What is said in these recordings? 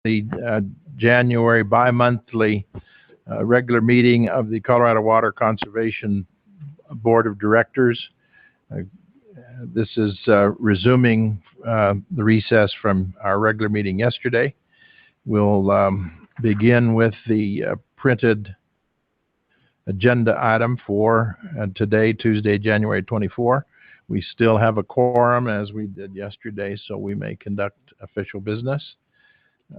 the January bi-monthly regular meeting of the Colorado Water Conservation Board of Directors. This is resuming the recess from our regular meeting yesterday. We'll begin with the printed agenda item for today, Tuesday, January 24. We still have a quorum as we did yesterday, so we may conduct official business.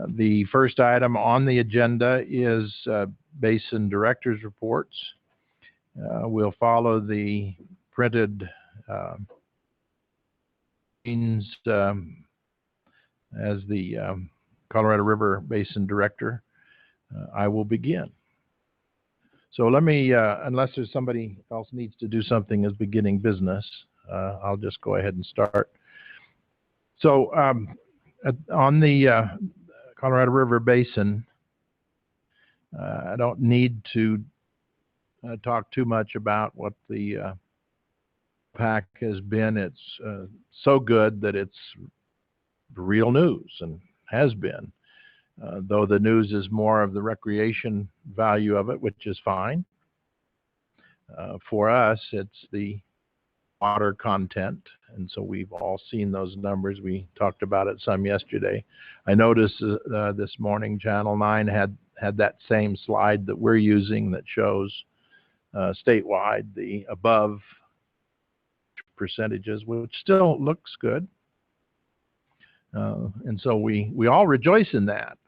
The first item on the agenda is Basin Directors Reports. We'll follow the printed as the Colorado River Basin Director. I will begin. So let me, unless there's somebody else needs to do something as beginning business, I'll just go ahead and start. So on the Colorado River Basin, I don't need to talk too much about what the pack has been. It's so good that it's real news and has been, though the news is more of the recreation value of it, which is fine. For us, it's the water content, and so we've all seen those numbers. We talked about it some yesterday. I noticed this morning Channel 9 had that same slide that we're using that shows statewide the above percentages, which still looks good. And so we all rejoice in that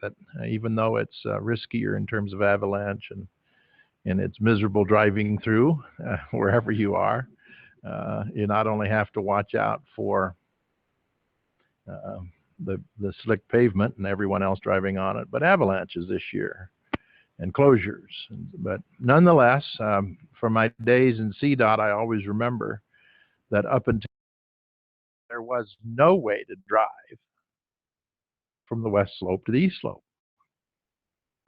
even though it's riskier in terms of avalanche and it's miserable driving through wherever you are, you not only have to watch out for the slick pavement and everyone else driving on it, but avalanches this year and closures. But nonetheless, from my days in CDOT, I always remember that up until there was no way to drive from the west slope to the east slope.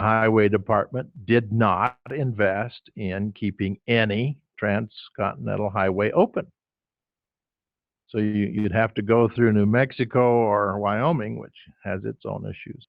The Highway Department did not invest in keeping any transcontinental highway open. So you'd have to go through New Mexico or Wyoming, which has its own issues.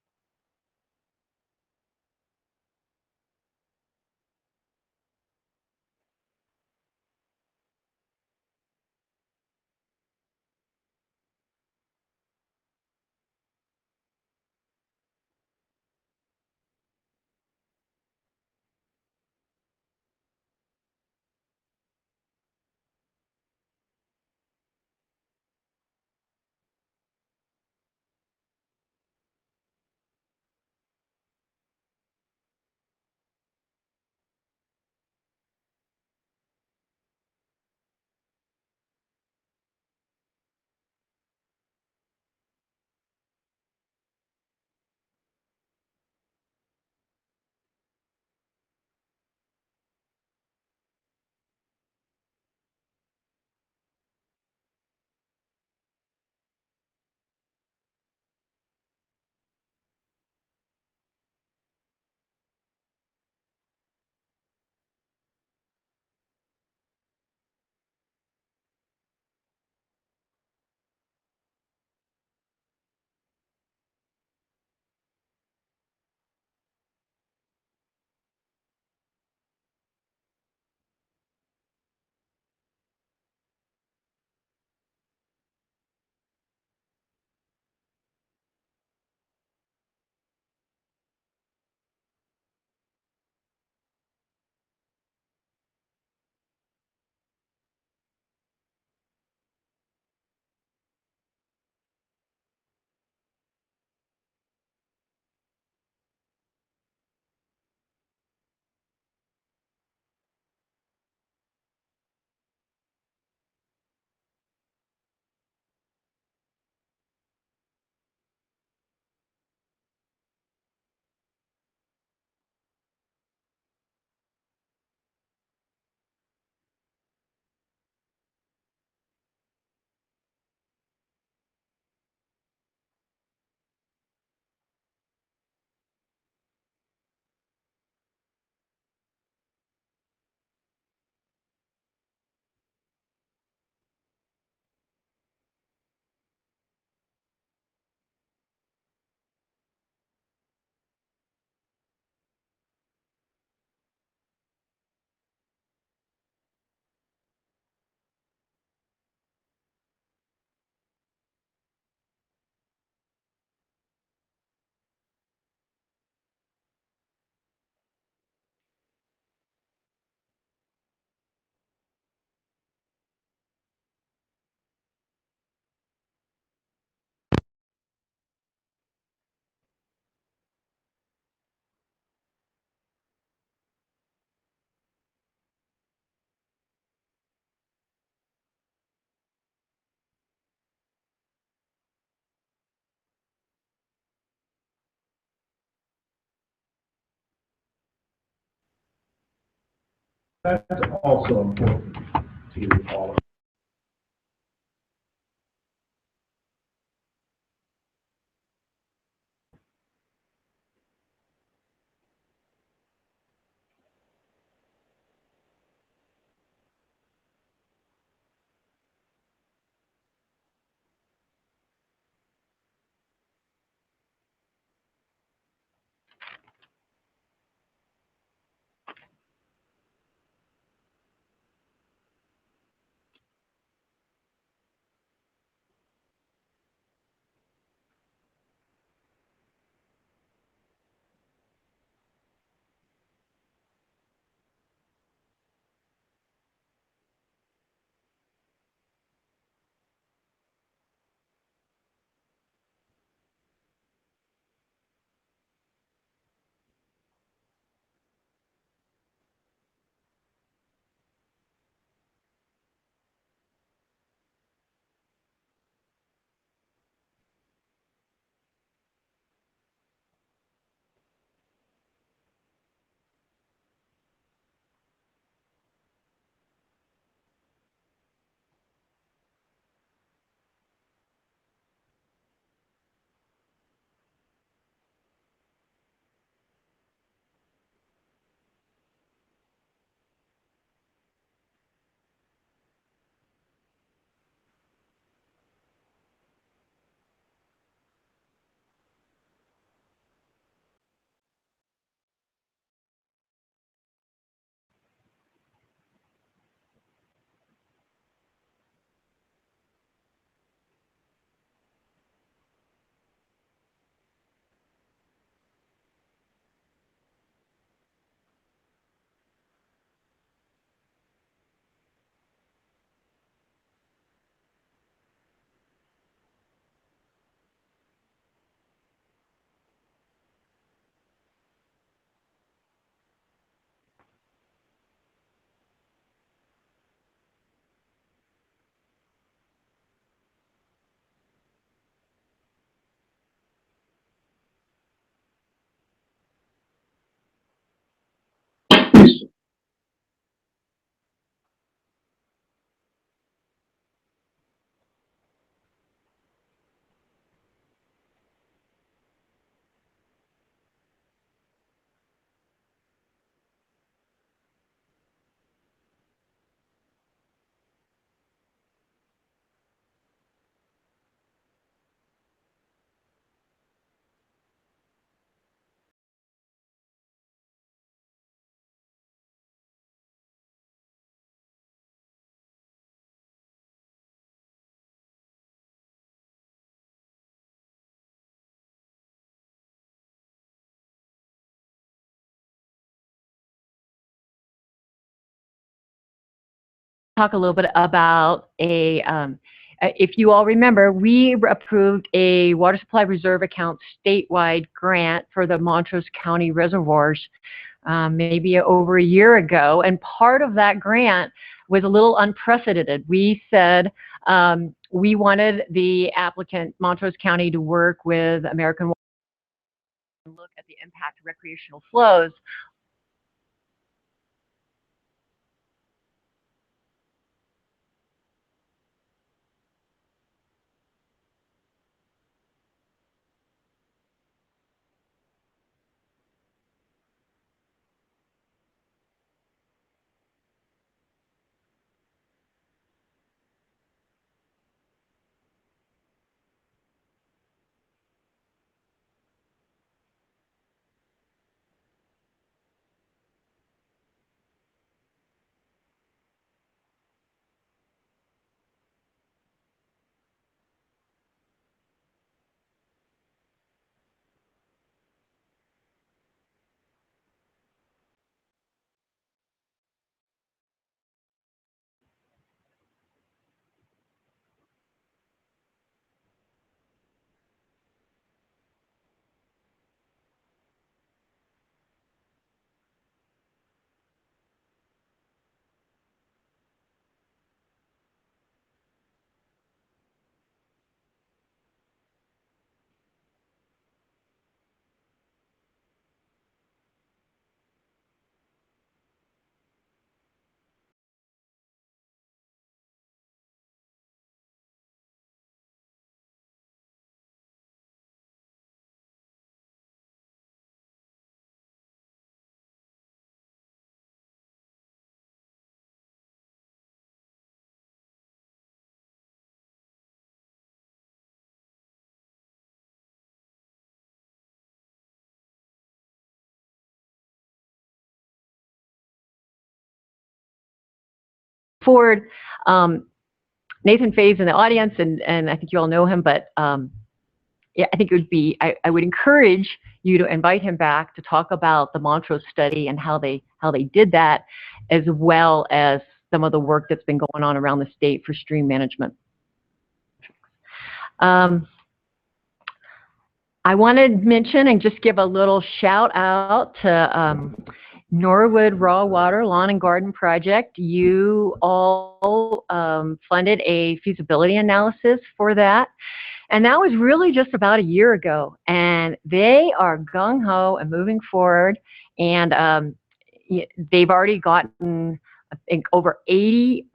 That's also important to all of us. Talk a little bit about if you all remember, we approved a water supply reserve account statewide grant for the Montrose County reservoirs maybe over a year ago. And part of that grant was a little unprecedented. We said we wanted the applicant, Montrose County, to work with American Water and look at the impact of recreational flows. forward. Nathan Fay's in the audience, and I think you all know him, but yeah, I think it would be, I would encourage you to invite him back to talk about the Montrose study and how they did that, as well as some of the work that's been going on around the state for stream management. I want to mention and just give a little shout out to Norwood Raw Water Lawn and Garden Project. You all funded a feasibility analysis for that. And that was really just about a year ago. And they are gung-ho and moving forward. And they've already gotten, I think, over 80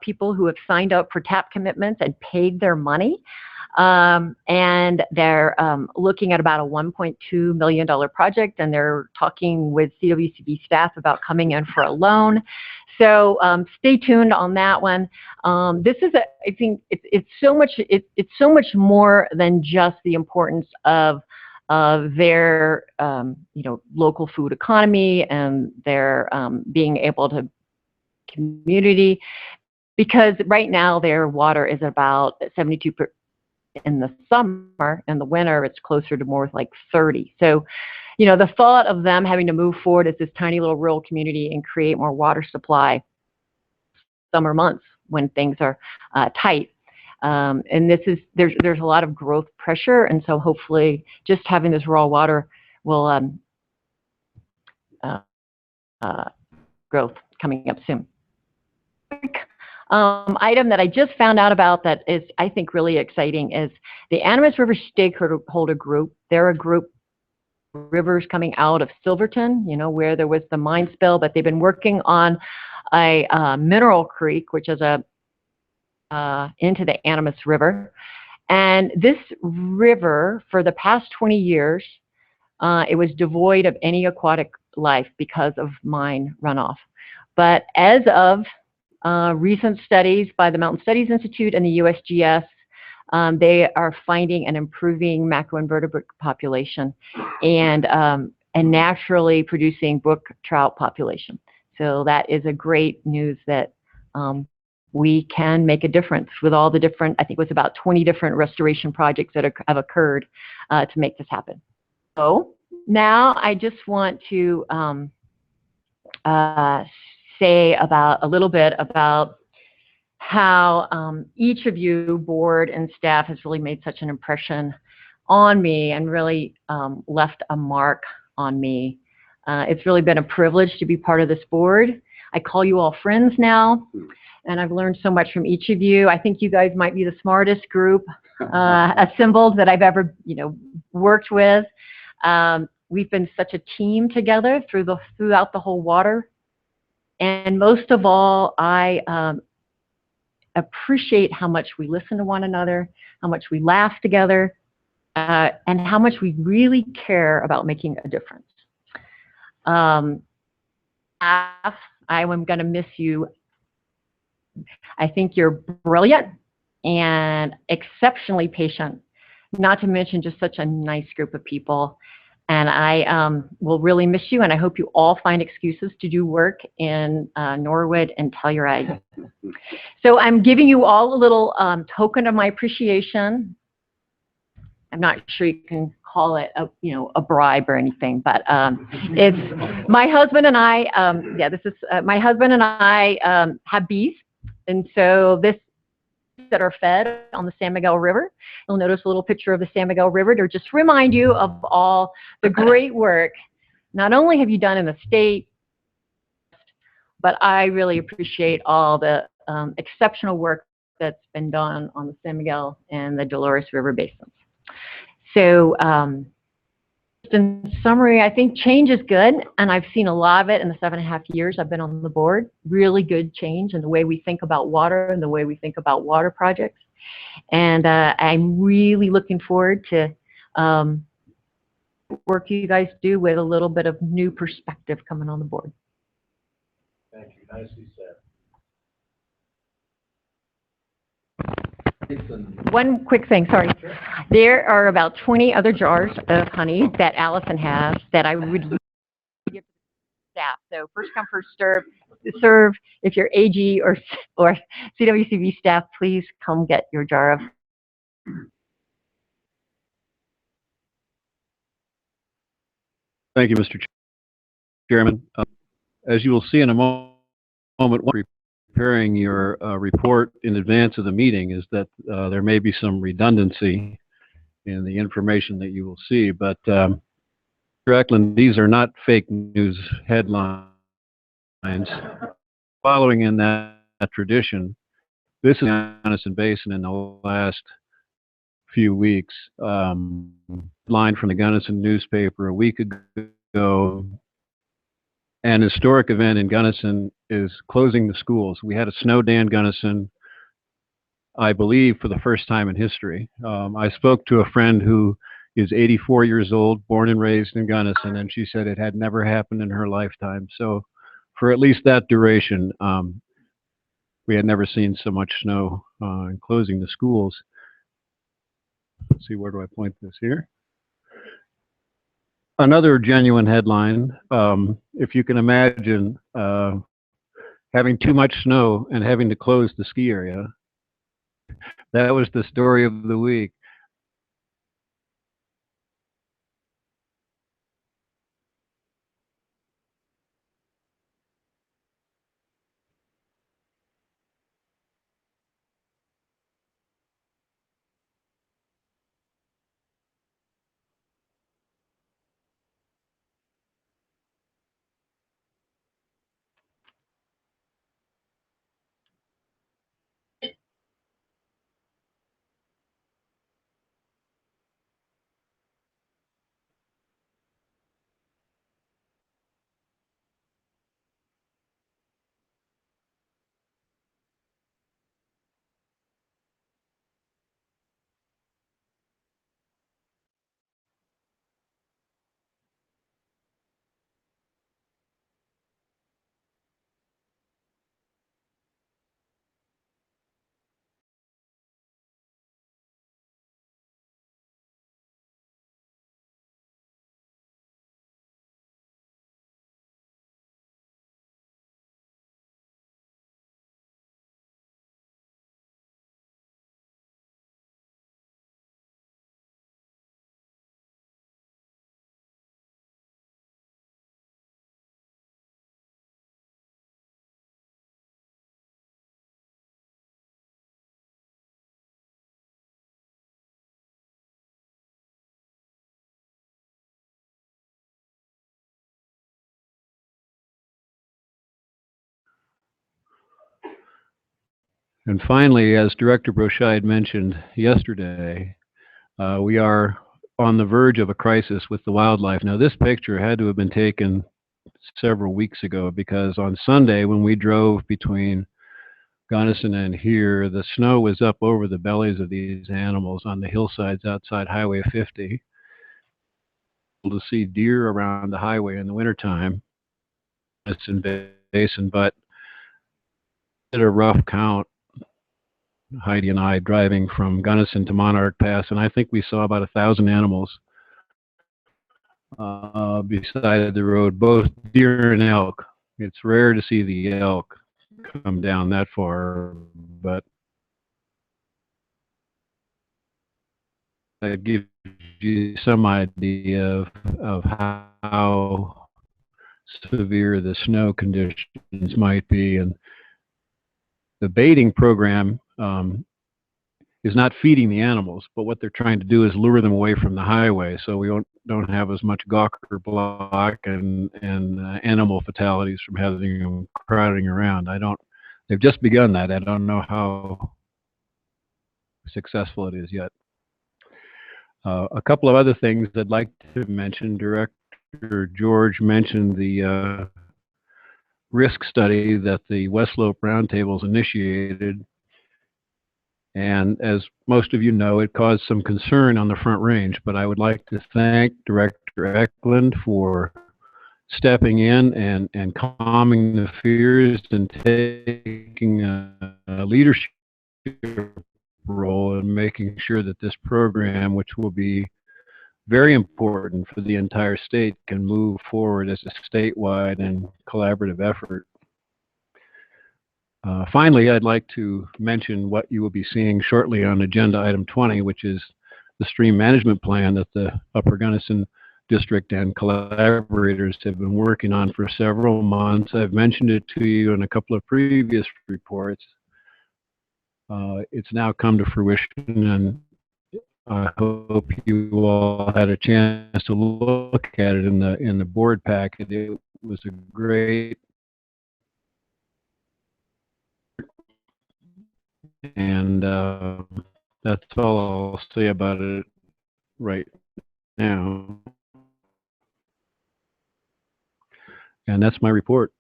people who have signed up for TAP commitments and paid their money. And they're looking at about a $1.2 million project, and they're talking with CWCB staff about coming in for a loan. So stay tuned on that one. This is, I think, it's so much more than just the importance of their local food economy and their being able to community, because right now their water is about 72% in the summer. In the winter it's closer to more like 30. So the thought of them having to move forward as this tiny little rural community and create more water supply summer months when things are tight, and there's a lot of growth pressure, and so hopefully just having this raw water will growth coming up soon. Item that I just found out about that is, I think, really exciting is the Animas River Stakeholder Group. They're a group, rivers coming out of Silverton, where there was the mine spill, but they've been working on a mineral creek, which is into the Animas River. And this river, for the past 20 years, it was devoid of any aquatic life because of mine runoff. But as of recent studies by the Mountain Studies Institute and the USGS, they are finding an improving macroinvertebrate population and naturally producing brook trout population. So that is a great news that we can make a difference with all the different, I think it was about 20 different restoration projects that have occurred to make this happen. So now I just want to say a little bit about how each of you, board and staff, has really made such an impression on me and really left a mark on me. It's really been a privilege to be part of this board. I call you all friends now, and I've learned so much from each of you. I think you guys might be the smartest group assembled that I've ever worked with. We've been such a team together throughout the whole water. And most of all, I appreciate how much we listen to one another, how much we laugh together, and how much we really care about making a difference. I am going to miss you. I think you're brilliant and exceptionally patient, not to mention just such a nice group of people. And I will really miss you, and I hope you all find excuses to do work in Norwood and Telluride. So I'm giving you all a little token of my appreciation. I'm not sure you can call it a bribe or anything, but it's my husband and I. My husband and I have bees, and so this that are fed on the San Miguel River. You'll notice a little picture of the San Miguel River to just remind you of all the great work not only have you done in the state, but I really appreciate all the exceptional work that's been done on the San Miguel and the Dolores River basins. So in summary, I think change is good, and I've seen a lot of it in the 7.5 years I've been on the board. Really good change in the way we think about water and the way we think about water projects. And I'm really looking forward to work you guys do with a little bit of new perspective coming on the board. Thank you. Nicely said. One quick thing, sorry. Sure. There are about 20 other jars of honey that Allison has that I would give staff. So first come, first serve. If you're AG or CWCB staff, please come get your jar of. Thank you, Mr. Chairman. As you will see in a moment, when preparing your report in advance of the meeting, is that there may be some redundancy in the information that you will see. But Mr. Eklund, these are not fake news headlines. Following in that tradition, this is the Gunnison Basin in the last few weeks. Line from the Gunnison newspaper a week ago. An historic event in Gunnison is closing the schools. We had a snow day in Gunnison, I believe, for the first time in history. I spoke to a friend who is 84 years old, born and raised in Gunnison, and she said it had never happened in her lifetime. So for at least that duration, we had never seen so much snow and closing the schools. Let's see, where do I point this here? Another genuine headline, if you can imagine having too much snow and having to close the ski area. That was the story of the week. And finally, as Director Broscheid mentioned yesterday, we are on the verge of a crisis with the wildlife. Now, this picture had to have been taken several weeks ago, because on Sunday when we drove between Gunnison and here, the snow was up over the bellies of these animals on the hillsides outside Highway 50. To see deer around the highway in the wintertime, it's in Basin, but at a rough count, Heidi and I driving from Gunnison to Monarch Pass, and I think we saw about 1,000 animals beside the road, both deer and elk. It's rare to see the elk come down that far, but that gives you some idea of how severe the snow conditions might be. And the baiting program is not feeding the animals, but what they're trying to do is lure them away from the highway, so we don't have as much gawker block and animal fatalities from having them crowding around. They've just begun that. I don't know how successful it is yet. A couple of other things I'd like to mention. Director George mentioned the risk study that the West Slope Roundtables initiated. And as most of you know, it caused some concern on the Front Range, but I would like to thank Director Eklund for stepping in and calming the fears and taking a leadership role in making sure that this program, which will be very important for the entire state, can move forward as a statewide and collaborative effort. Finally, I'd like to mention what you will be seeing shortly on agenda item 20, which is the stream management plan that the Upper Gunnison District and collaborators have been working on for several months. I've mentioned it to you in a couple of previous reports. It's now come to fruition, and I hope you all had a chance to look at it in the board packet. It was a great, and that's all I'll say about it right now. And that's my report.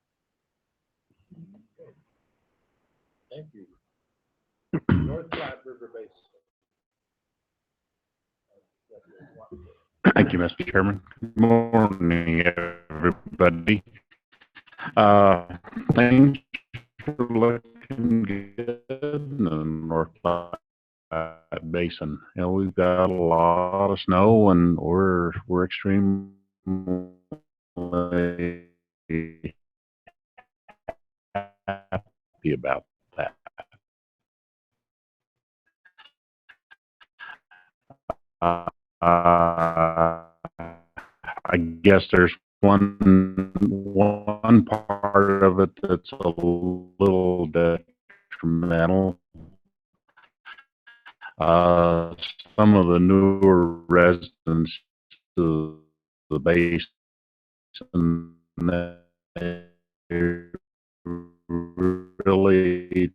Thank you. North Platte River Basin. Thank you, Mr. Chairman. Good morning, everybody. Things are looking good in the North Platte Basin. You know, we've got a lot of snow, and we're extremely happy about that. I guess there's one part of it that's a little detrimental. Some of the newer residents to the basin, they really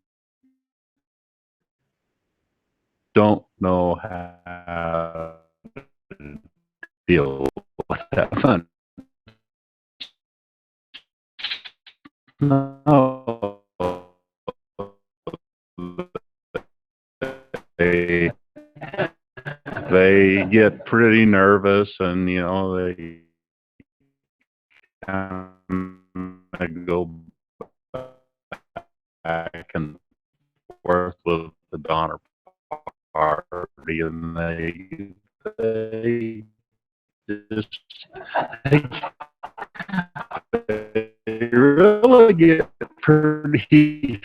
don't know how to deal with that fun. No, they get pretty nervous, and you know, they kind of go back and forth with the Donner Party, and they just they really get pretty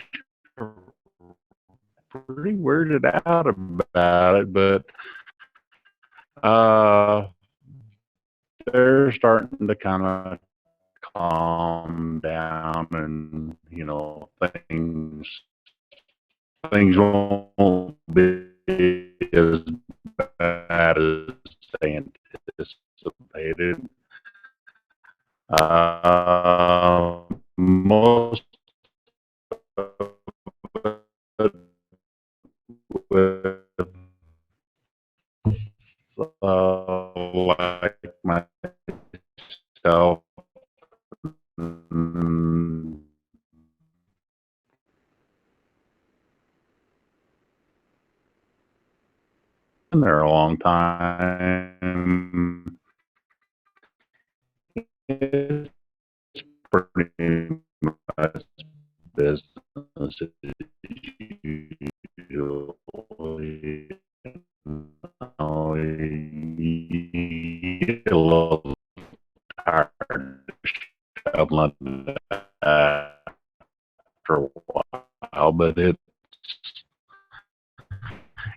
weirded out about it, but they're starting to kind of calm down, and you know, things won't be as bad as they anticipated. Most of it with like myself, been there a long time. It's pretty much business as usual. You get a little tired of shoveling after a while, but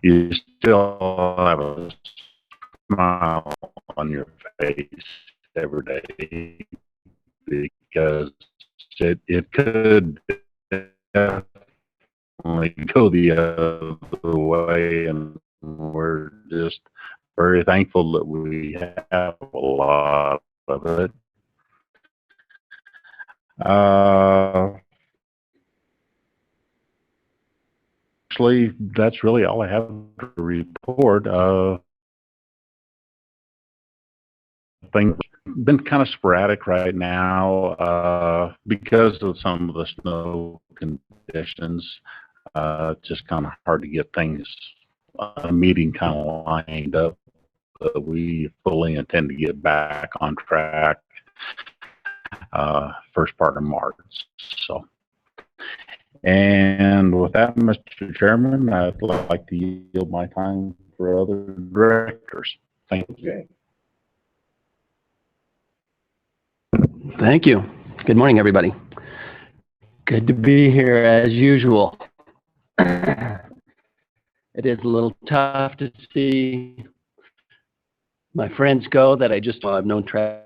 you still have a smile on your face every day, because it could definitely go the other way, and we're just very thankful that we have a lot of it. Actually, that's really all I have to report. Things been kind of sporadic right now because of some of the snow conditions. Just kind of hard to get things, a meeting kind of lined up. We fully intend to get back on track first part of March. So, and with that, Mr. Chairman, I'd like to yield my time for other directors. Thank you. Okay. Thank you. Good morning, everybody. Good to be here as usual. It is a little tough to see my friends go that I've known track.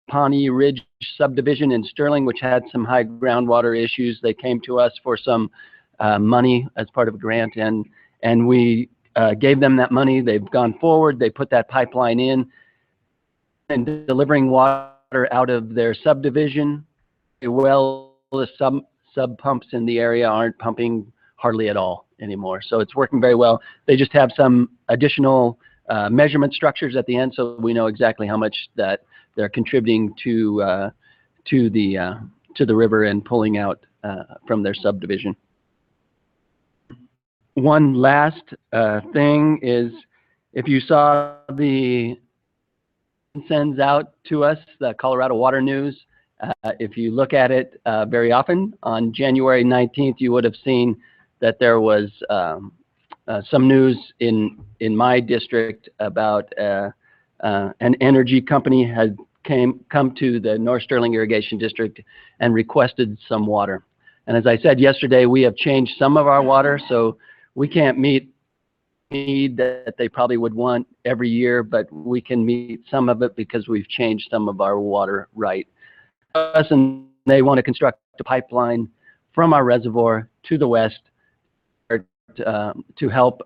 Pawnee Ridge subdivision in Sterling, which had some high groundwater issues. They came to us for some money as part of a grant, and we gave them that money. They've gone forward. They put that pipeline in and delivering water out of their subdivision. Well, the sub pumps in the area aren't pumping hardly at all anymore. So it's working very well. They just have some additional measurement structures at the end, so we know exactly how much that they're contributing to the river and pulling out from their subdivision. One last thing is, if you saw the sends out to us, the Colorado Water News, if you look at it very often, on January 19th, you would have seen that there was some news in my district about an energy company had come to the North Sterling Irrigation District and requested some water. And as I said yesterday, we have changed some of our water, so we can't meet need that they probably would want every year, but we can meet some of it because we've changed some of our water right. And they want to construct a pipeline from our reservoir to the west to help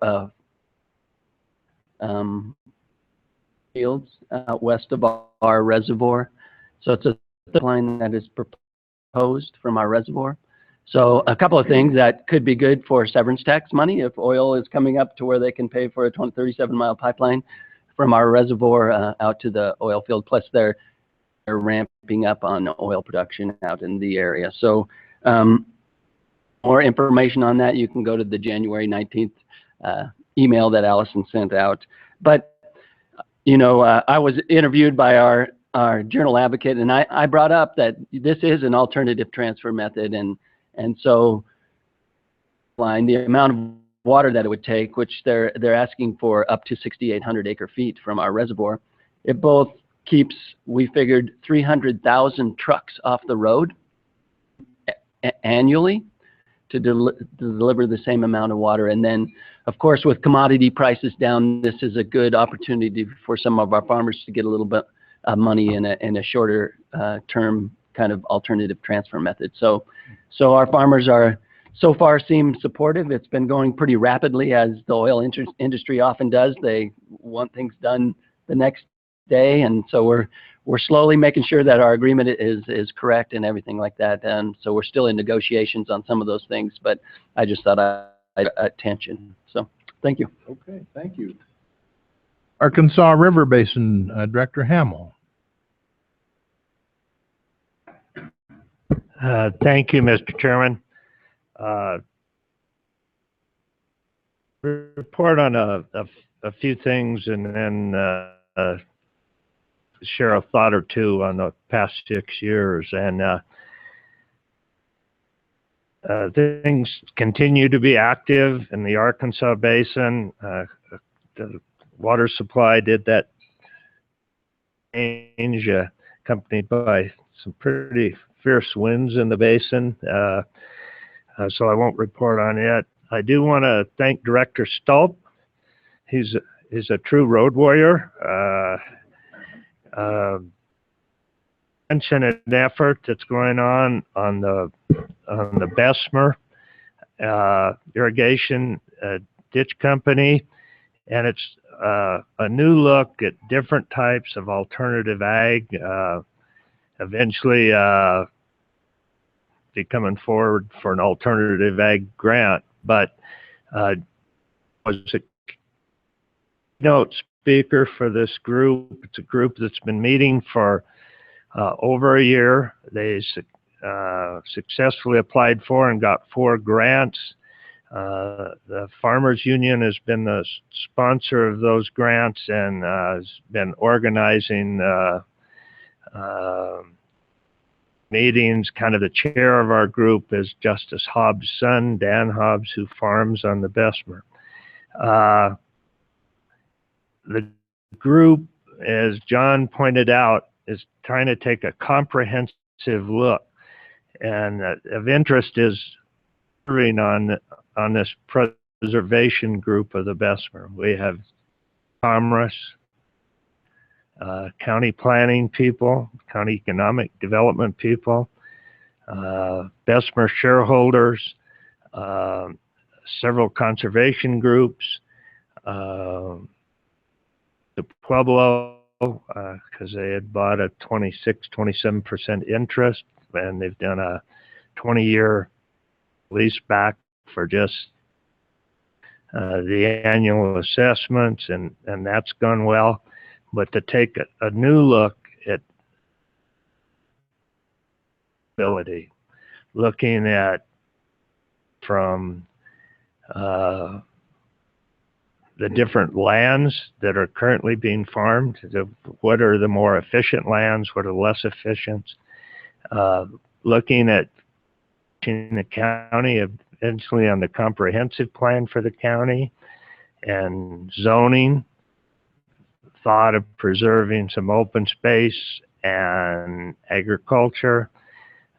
fields out west of our reservoir. So it's a pipeline that is proposed from our reservoir. So a couple of things that could be good for severance tax money if oil is coming up to where they can pay for a 37-mile pipeline from our reservoir out to the oil field. Plus they're ramping up on oil production out in the area. So more information on that, you can go to the January 19th email that Allison sent out. But you know, I was interviewed by our journal advocate, and I brought up that this is an alternative transfer method, and so the amount of water that it would take, which they're asking for up to 6,800 acre feet from our reservoir, it both keeps, we figured, 300,000 trucks off the road annually to deliver the same amount of water. And then, of course, with commodity prices down, this is a good opportunity for some of our farmers to get a little bit of money in a shorter term kind of alternative transfer method. So our farmers are so far seem supportive. It's been going pretty rapidly, as the oil industry often does. They want things done the next day, and so we're slowly making sure that our agreement is correct and everything like that. And so we're still in negotiations on some of those things, but I just thought I'd attention. So thank you. Okay, thank you. Arkansas River Basin Director Hamill. Thank you, Mr. Chairman. Report on a few things, and then share a thought or two on the past 6 years. And things continue to be active in the Arkansas Basin. The water supply did that change, accompanied by some pretty fierce winds in the basin. So I won't report on it. I do want to thank Director Stolp. He's a true road warrior. Mention an effort that's going on the Bessemer irrigation ditch company, and it's a new look at different types of alternative ag. Eventually, be coming forward for an alternative ag grant, but was a keynote speaker for this group. It's a group that's been meeting for over a year. They successfully applied for and got 4 grants. The Farmers Union has been the sponsor of those grants and has been organizing meetings. Kind of the chair of our group is Justice Hobbs' son, Dan Hobbs, who farms on the Bessemer. The group, as John pointed out, is trying to take a comprehensive look, and of interest is on this preservation group of the Bessemer. We have commerce, county planning people, county economic development people, Bessemer shareholders, several conservation groups, the Pueblo, because they had bought a 27% interest, and they've done a 20-year lease back for just the annual assessments, and that's gone well. But to take a new look at ability, looking at from the different lands that are currently being farmed, what are the more efficient lands, what are less efficient, looking at the county, eventually on the comprehensive plan for the county, and zoning, thought of preserving some open space and agriculture.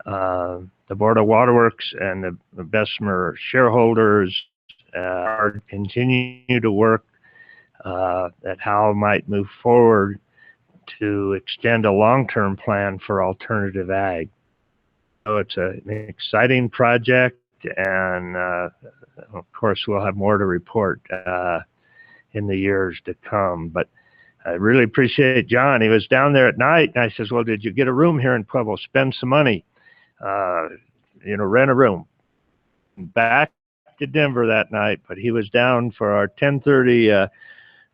The Board of Waterworks and the Bessemer shareholders are continue to work at how it might move forward to extend a long-term plan for alternative ag. So it's an exciting project, and of course we'll have more to report in the years to come. But I really appreciate John. He was down there at night, and I says, well, did you get a room here in Pueblo? Spend some money, rent a room. Back to Denver that night, but he was down for our 10:30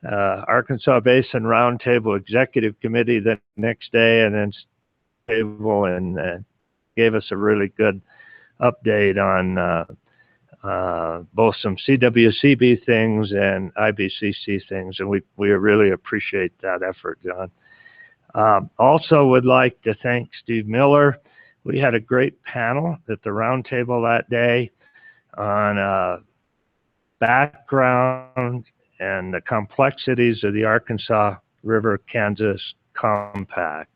Arkansas Basin Roundtable Executive Committee the next day, and then table and gave us a really good update on both some CWCB things and IBCC things, and we really appreciate that effort, John. Also would like to thank Steve Miller. We had a great panel at the roundtable that day on background and the complexities of the Arkansas River Kansas Compact.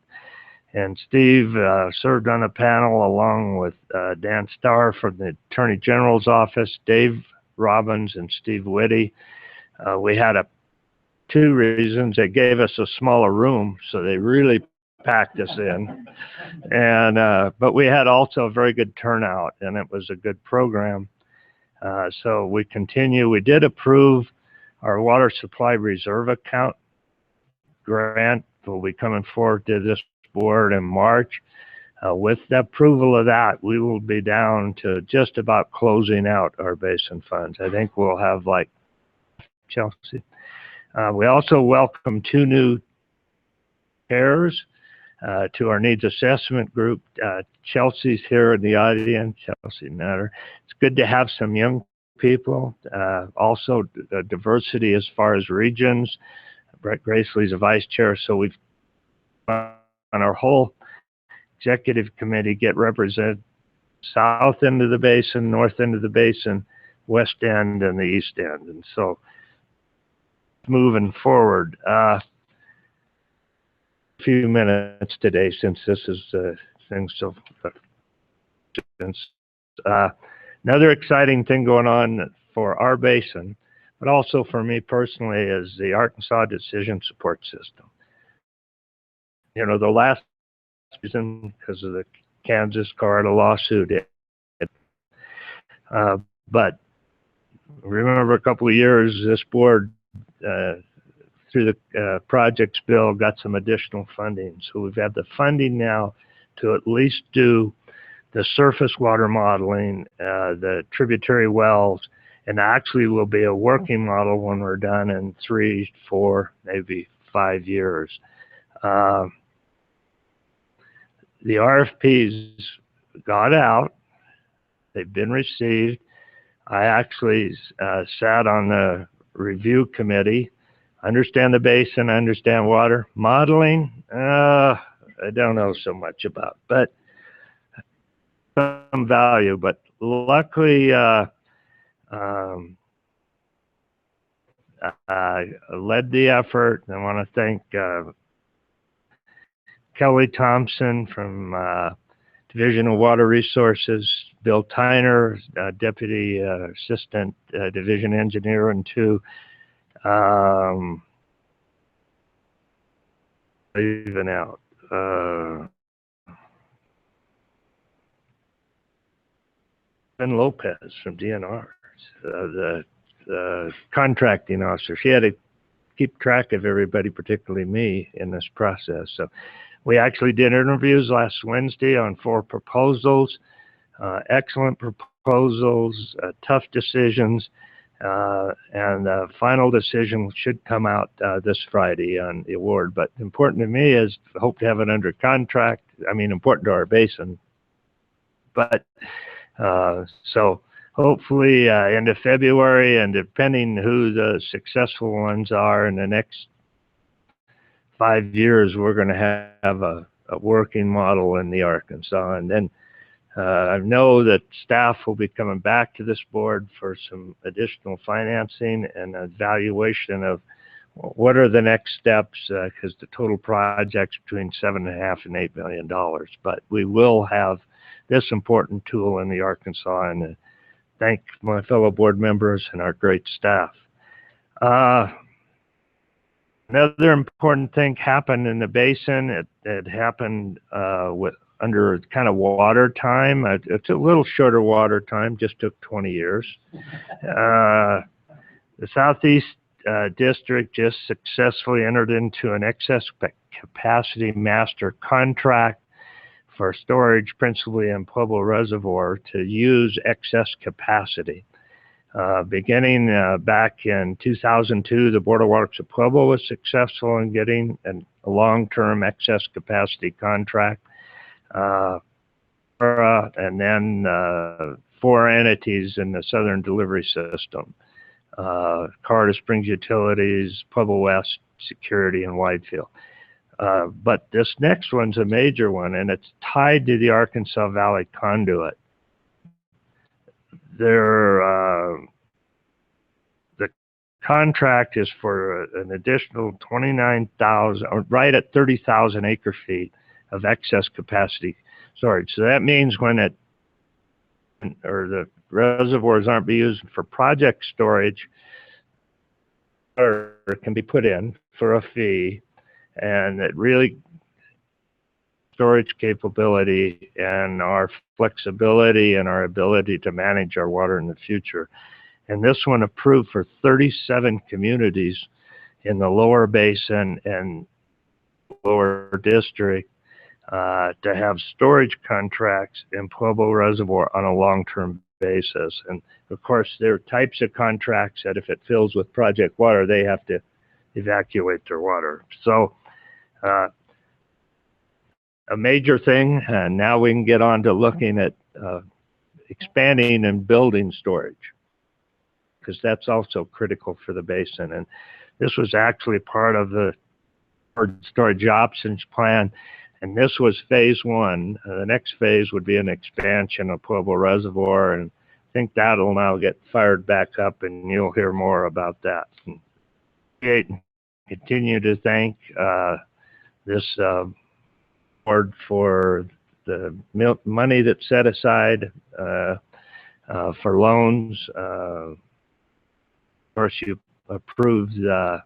And Steve served on a panel along with Dan Starr from the Attorney General's office, Dave Robbins and Steve Whitty. We had 2 reasons. They gave us a smaller room, so they really packed us in. And but we had also a very good turnout, and it was a good program. So we continue. We did approve our water supply reserve account grant. Will be coming forward to this board in March. With the approval of that, we will be down to just about closing out our basin funds. I think we'll have like Chelsea. We also welcome 2 new chairs to our needs assessment group. Chelsea's here in the audience. Chelsea Natter. It's good to have some young people. Also diversity as far as regions. Brett Gracely's a vice chair, so we've on our whole executive committee get represented south end of the basin, north end of the basin, west end, and the east end. And so moving forward, a few minutes today, since this is things so another exciting thing going on for our basin, but also for me personally, is the Arkansas Decision Support System. You know, the last season, because of the Kansas Colorado lawsuit, but remember a couple of years, this board, through the projects bill, got some additional funding. So we've had the funding now to at least do the surface water modeling, the tributary wells, and actually will be a working model when we're done in 3, 4, maybe 5 years. The RFPs got out. They've been received. I actually sat on the review committee. Understand the basin, understand water. Modeling, I don't know so much about, but some value. But luckily, I led the effort. I want to thank Kelly Thompson from Division of Water Resources, Bill Tyner, Deputy Assistant Division Engineer, and 2. Even out. Ben Lopez from DNR, the contracting officer. She had to keep track of everybody, particularly me, in this process. So we actually did interviews last Wednesday on 4 proposals, excellent proposals, tough decisions, and the final decision should come out this Friday on the award. But important to me is hope to have it under contract. I mean, important to our basin. But so hopefully end of February, and depending who the successful ones are in the next 5 years, we're going to have a working model in the Arkansas. And then I know that staff will be coming back to this board for some additional financing and evaluation of what are the next steps, because the total project's between $7.5 and $8 million. But we will have this important tool in the Arkansas, and thank my fellow board members and our great staff. Another important thing happened in the basin. It happened under kind of water time. It's a little shorter water time, just took 20 years. The Southeast District just successfully entered into an excess capacity master contract for storage, principally in Pueblo Reservoir, to use excess capacity. Beginning back in 2002, the Board of Works of Pueblo was successful in getting a long-term excess capacity contract. And then 4 entities in the Southern Delivery System, Colorado Springs Utilities, Pueblo West Security, and Widefield. But this next one's a major one, and it's tied to the Arkansas Valley Conduit. The contract is for an additional 29,000, or right at 30,000 acre feet of excess capacity storage. So that means when the reservoirs aren't being used for project storage, or it can be put in for a fee, and it really storage capability and our flexibility and our ability to manage our water in the future. And this one approved for 37 communities in the lower basin and lower district to have storage contracts in Pueblo Reservoir on a long-term basis. And of course, there are types of contracts that if it fills with project water, they have to evacuate their water. So a major thing, and now we can get on to looking at expanding and building storage, because that's also critical for the basin. And this was actually part of the storage options plan, and this was phase one. The next phase would be an expansion of Pueblo Reservoir, and I think that'll now get fired back up, and you'll hear more about that. Continue to thank this board for the money that's set aside for loans. Of course, you approved the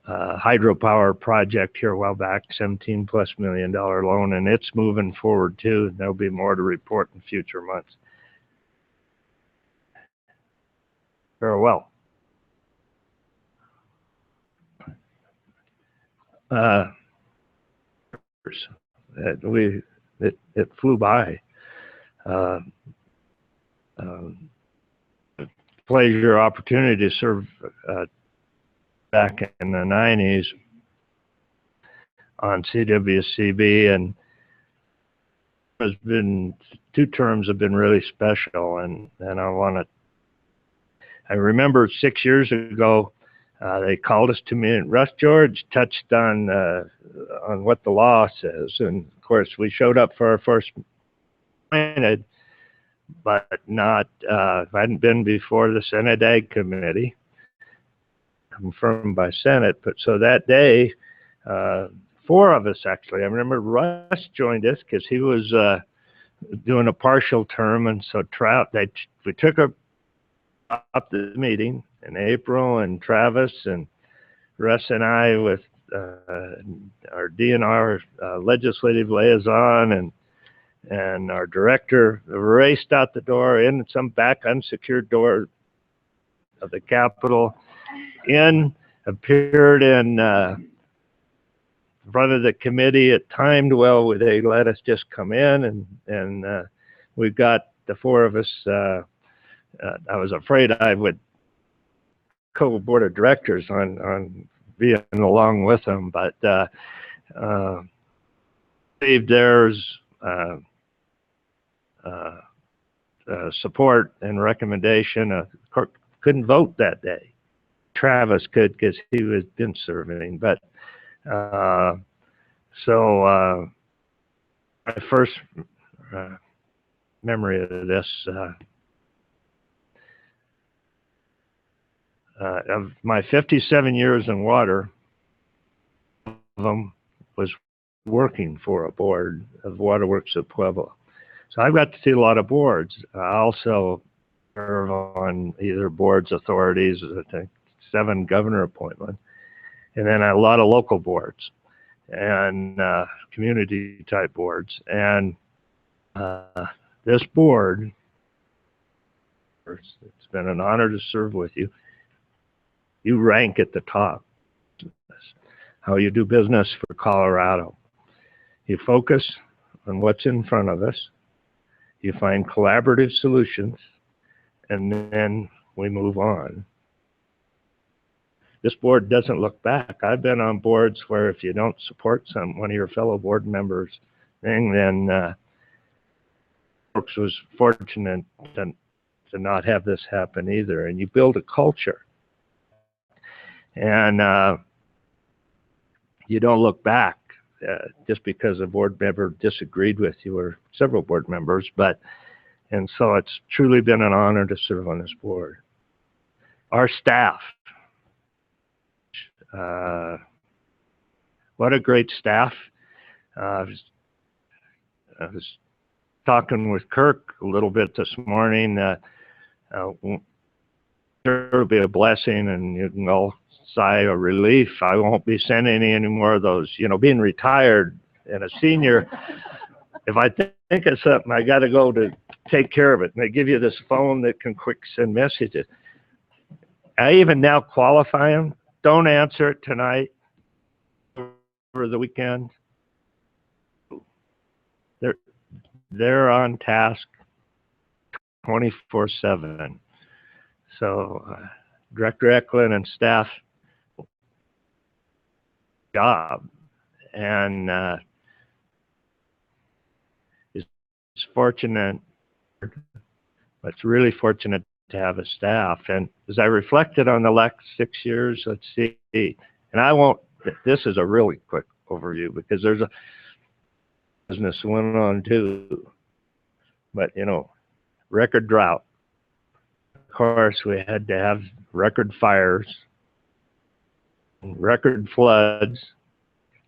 hydropower project here a while back, $17+ million loan, and it's moving forward too. There'll be more to report in future months. Farewell. It flew by. Pleasure, opportunity to serve back in the 90s on CWCB, and has been 2 terms have been really special, and I remember 6 years ago they called us to me, and Russ George touched on what the law says, and of course we showed up for our first minute, but not if I hadn't been before the Senate Ag Committee, confirmed by Senate. But so that day, 4 of us actually. I remember Russ joined us because he was doing a partial term, and so we took up the meeting in April, and Travis and Russ and I with our DNR legislative liaison and our director raced out the door in some back unsecured door of the Capitol. Appeared in front of the committee. It timed well. They let us just come in, and we got the 4 of us. I was afraid I would co-board of directors on being along with them, but received theirs support and recommendation. Couldn't vote that day. Travis could because he was been serving, but so my first memory of this of my 57 years in water, one of them was working for a board of Waterworks of Pueblo. So I've got to see a lot of boards. I also serve on either boards, authorities, I think 7 governor appointments, and then a lot of local boards and community type boards. And this board, it's been an honor to serve with you. You rank at the top. How you do business for Colorado. You focus on what's in front of us. You find collaborative solutions, and then we move on. This board doesn't look back. I've been on boards where if you don't support one of your fellow board members then Brooks was fortunate to not have this happen either. And you build a culture. And you don't look back just because a board member disagreed with you, or several board members, and so it's truly been an honor to serve on this board. Our staff, what a great staff. I was talking with Kirk a little bit this morning. There will be a blessing, and you can all sigh of relief. I won't be sending any more of those. You know, being retired and a senior, if I think of something, I got to go to take care of it. And they give you this phone that can quick send messages. I even now qualify them. Don't answer it tonight, over the weekend. They're on task 24/7. So Director Eklund and staff job, and is fortunate, but it's really fortunate to have a staff. And as I reflected on the last 6 years, let's see, and I won't this is a really quick overview because there's a business went on too. But, you know, record drought. Of course, we had to have record fires, record floods.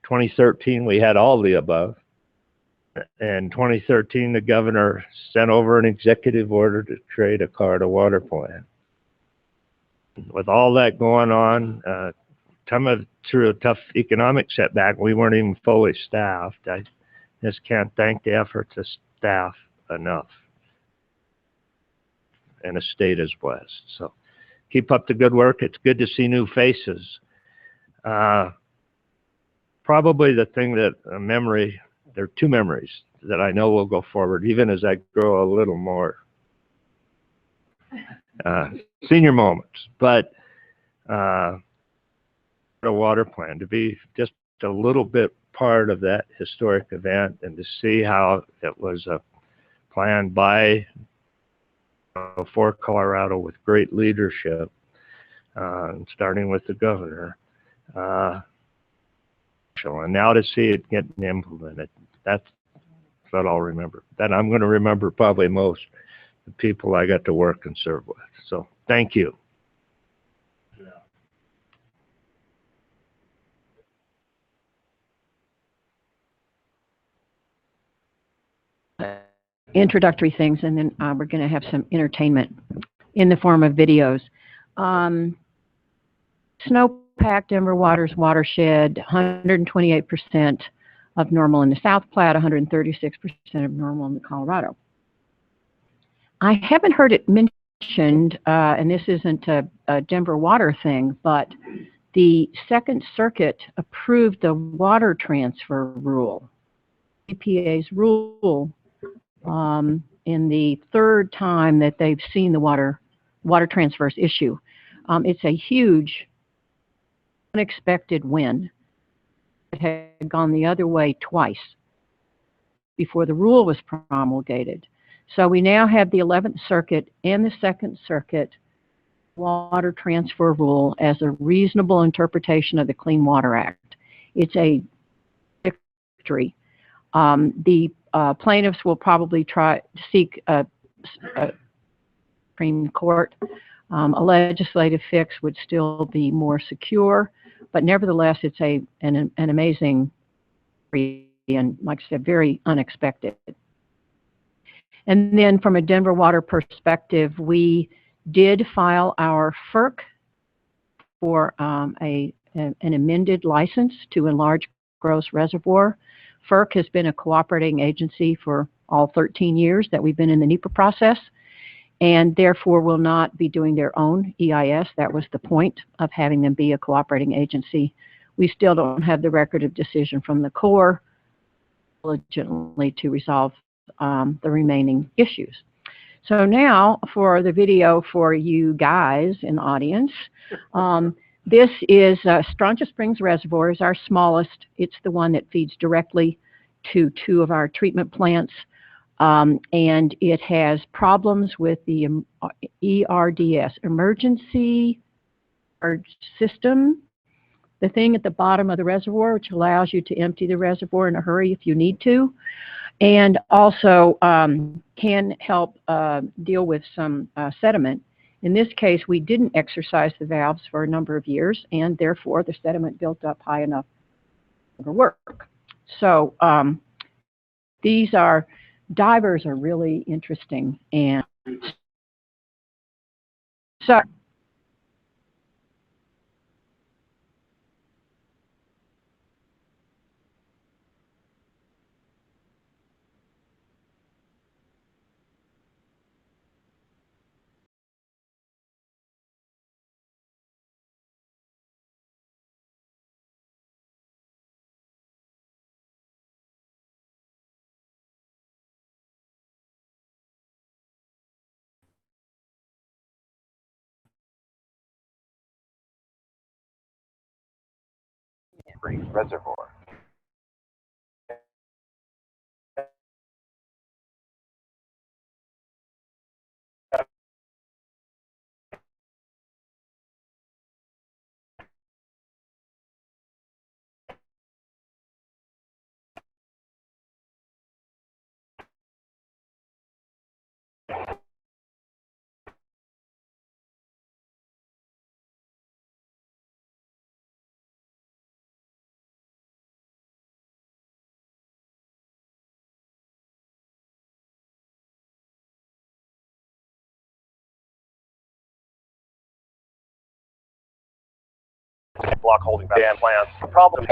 2013, we had all the above. In 2013, the governor sent over an executive order to create a corridor water plan. With all that going on, through a tough economic setback, we weren't even fully staffed. I just can't thank the efforts of staff enough. And the state is blessed. So keep up the good work. It's good to see new faces. Probably the thing that there are two memories that I know will go forward, even as I grow a little more senior moments. But a water plan, to be just a little bit part of that historic event and to see how it was a plan by for Colorado with great leadership, starting with the governor. And now to see it getting implemented, that's what I'll remember. That I'm going to remember probably most, the people I got to work and serve with. So thank you. Introductory things, and then we're going to have some entertainment in the form of videos. Snowpack Denver Waters watershed, 128% of normal in the South Platte, 136% of normal in the Colorado. I haven't heard it mentioned, and this isn't a Denver water thing, but the Second Circuit approved the water transfer rule, EPA's rule, in the third time that they've seen the water transfers issue. It's a huge, unexpected win. It had gone the other way twice before the rule was promulgated. So we now have the 11th Circuit and the Second Circuit water transfer rule as a reasonable interpretation of the Clean Water Act. It's a victory. The plaintiffs will probably try to seek a Supreme Court. A legislative fix would still be more secure, but nevertheless, it's an amazing, and like I said, very unexpected. And then from a Denver water perspective, we did file our FERC for an amended license to enlarge Gross Reservoir. FERC has been a cooperating agency for all 13 years that we've been in the NEPA process, and therefore will not be doing their own EIS. That was the point of having them be a cooperating agency. We still don't have the record of decision from the Corps diligently to resolve the remaining issues. So now for the video for you guys in the audience. This is Strontia Springs Reservoir is our smallest. It's the one that feeds directly to 2 of our treatment plants. And it has problems with the ERDS, emergency system, the thing at the bottom of the reservoir, which allows you to empty the reservoir in a hurry if you need to, and also can help deal with some sediment. In this case, we didn't exercise the valves for a number of years, and therefore the sediment built up high enough to work. So divers are really interesting, and so Reservoir. block holding back dam plans. The problem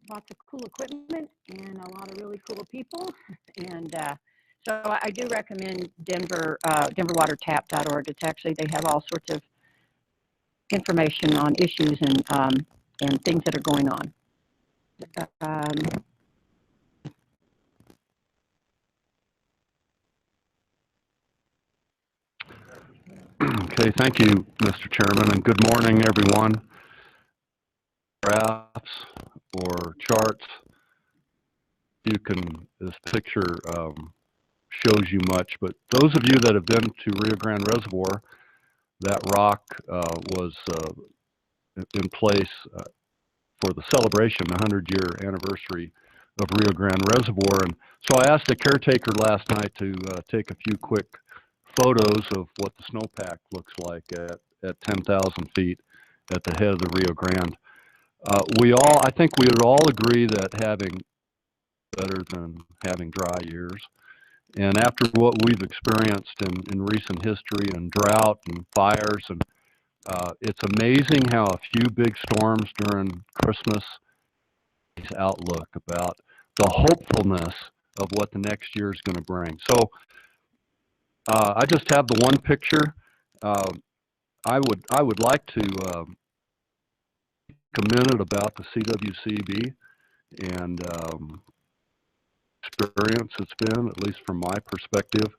lots of cool equipment and a lot of really cool people. And so I do recommend denverwatertap.org. It's actually, they have all sorts of information on issues and things that are going on. Okay, thank you, Mr. Chairman, and good morning, everyone. Graphs or charts, you can, this picture shows you much, but those of you that have been to Rio Grande Reservoir, that rock was in place for the celebration, the 100-year anniversary of Rio Grande Reservoir. And so I asked the caretaker last night to take a few quick photos of what the snowpack looks like at 10,000 feet at the head of the Rio Grande. I think we would all agree that having better than having dry years. And after what we've experienced in recent history and drought and fires, and it's amazing how a few big storms during Christmas outlook about the hopefulness of what the next year is going to bring. So I just have the one picture. I would like to take a minute about the CWCB and experience it's been, at least from my perspective.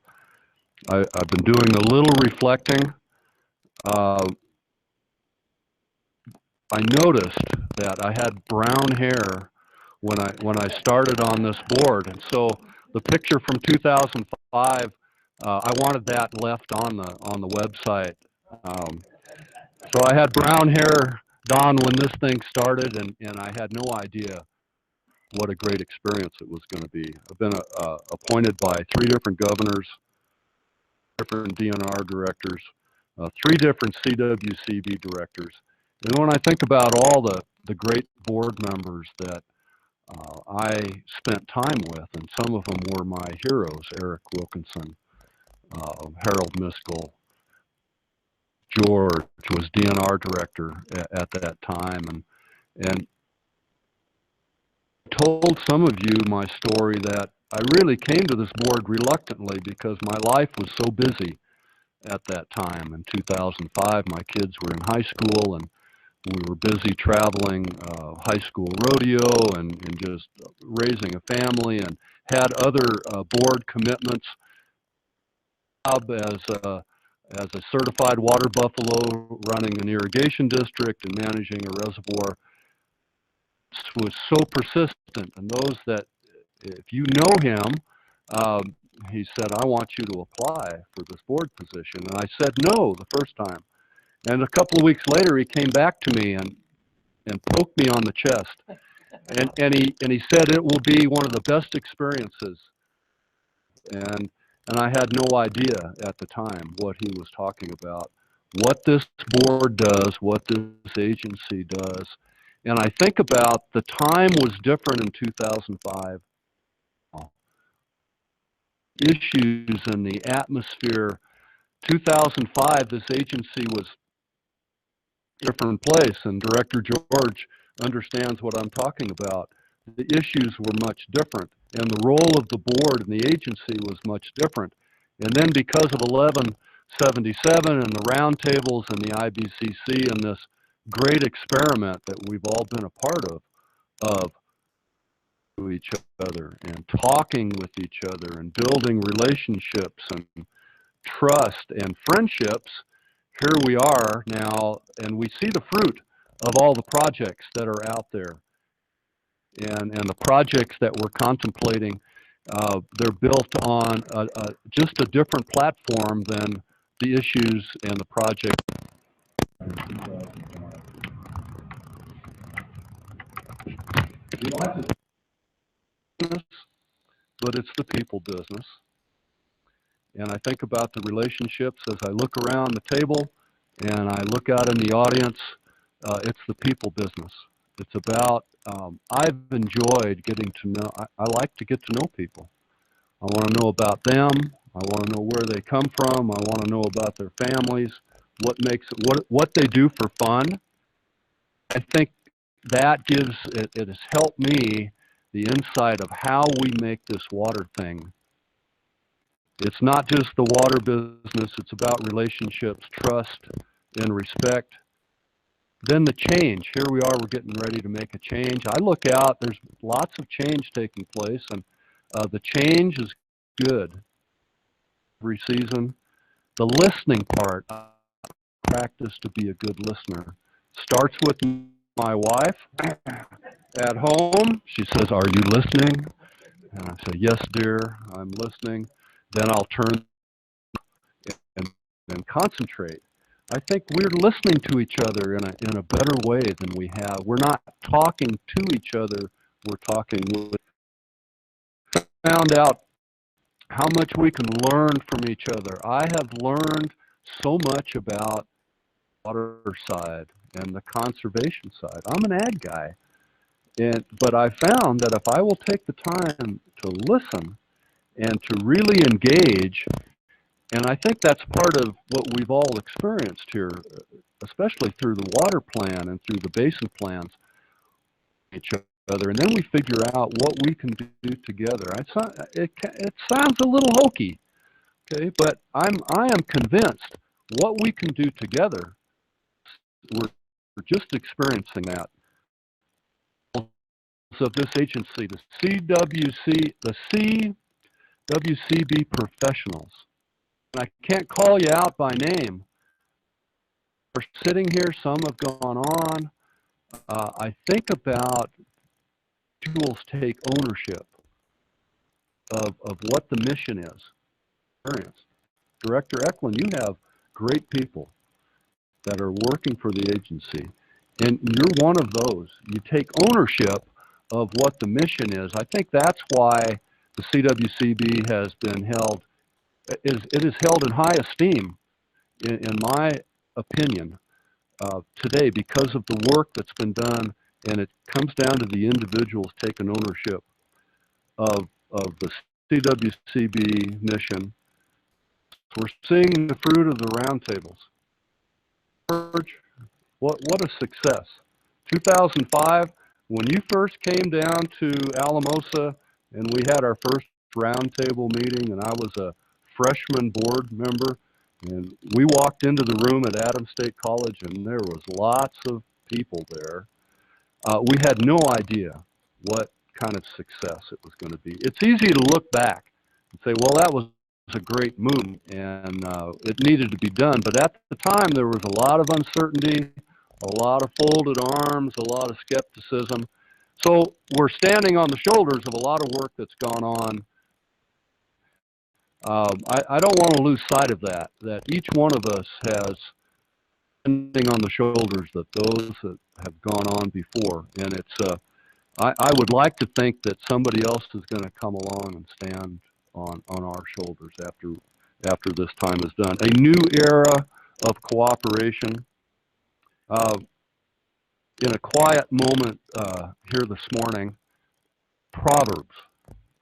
I've been doing a little reflecting. I noticed that I had brown hair when I started on this board, and so the picture from 2005, I wanted that left on the website. So I had brown hair, Don, when this thing started, and I had no idea what a great experience it was going to be. I've been appointed by 3 different governors, different DNR directors, 3 different CWCB directors. And when I think about all the great board members that I spent time with, and some of them were my heroes, Eric Wilkinson, Harold Miskell, George was DNR director at that time, and told some of you my story that I really came to this board reluctantly because my life was so busy at that time. In 2005, my kids were in high school, and we were busy traveling high school rodeo and just raising a family, and had other board commitments. As a certified water buffalo, running an irrigation district and managing a reservoir, was so persistent. And those that, if you know him, he said, "I want you to apply for this board position." And I said no the first time. And a couple of weeks later, he came back to me and poked me on the chest. And he said, "It will be one of the best experiences." And I had no idea at the time what he was talking about, what this board does, what this agency does. And I think about the time was different in 2005. Issues in the atmosphere. 2005, this agency was a different place, and Director George understands what I'm talking about. The issues were much different, and the role of the board and the agency was much different. And then because of 1177 and the roundtables and the IBCC and this great experiment that we've all been a part of to each other and talking with each other and building relationships and trust and friendships, here we are now, and we see the fruit of all the projects that are out there. And the projects that we're contemplating, they're built on just a different platform than the issues and the project. But it's the people business. And I think about the relationships as I look around the table and I look out in the audience. It's the people business. It's about, I've enjoyed getting to know, I like to get to know people. I want to know about them. I want to know where they come from. I want to know about their families, what makes it, what they do for fun. I think that gives, it has helped me the insight of how we make this water thing. It's not just the water business, it's about relationships, trust, and respect. Then the change. Here we are, we're getting ready to make a change. I look out, there's lots of change taking place, and the change is good every season. The listening part, practice to be a good listener. Starts with my wife at home. She says, "Are you listening?" And I say, "Yes, dear, I'm listening." Then I'll turn and concentrate. I think we're listening to each other in a better way than we have. We're not talking to each other, we're talking with. Found out how much we can learn from each other. I have learned so much about the water side and the conservation side. I'm an ag guy, but I found that if I will take the time to listen and to really engage, and I think that's part of what we've all experienced here, especially through the water plan and through the basin plans, each other, and then we figure out what we can do together. It sounds a little hokey, okay, but I am convinced what we can do together, we're just experiencing that. So this agency, the CWCB professionals, and I can't call you out by name. We're sitting here, some have gone on. I think about tools take ownership of what the mission is. Director Eklund, you have great people that are working for the agency, and you're one of those. You take ownership of what the mission is. I think that's why the CWCB has been held, it is held in high esteem, in my opinion, today, because of the work that's been done, and it comes down to the individuals taking ownership of the CWCB mission. We're seeing the fruit of the roundtables. What a success. 2005, when you first came down to Alamosa and we had our first roundtable meeting, and I was a freshman board member, and we walked into the room at Adams State College and there was lots of people there. We had no idea what kind of success it was going to be. It's easy to look back and say, well, that was a great move and it needed to be done. But at the time, there was a lot of uncertainty, a lot of folded arms, a lot of skepticism. So we're standing on the shoulders of a lot of work that's gone on. I don't want to lose sight of that each one of us has standing on the shoulders of those that have gone on before. And it's, I would like to think that somebody else is going to come along and stand on our shoulders after this time is done. A new era of cooperation. In a quiet moment here this morning, Proverbs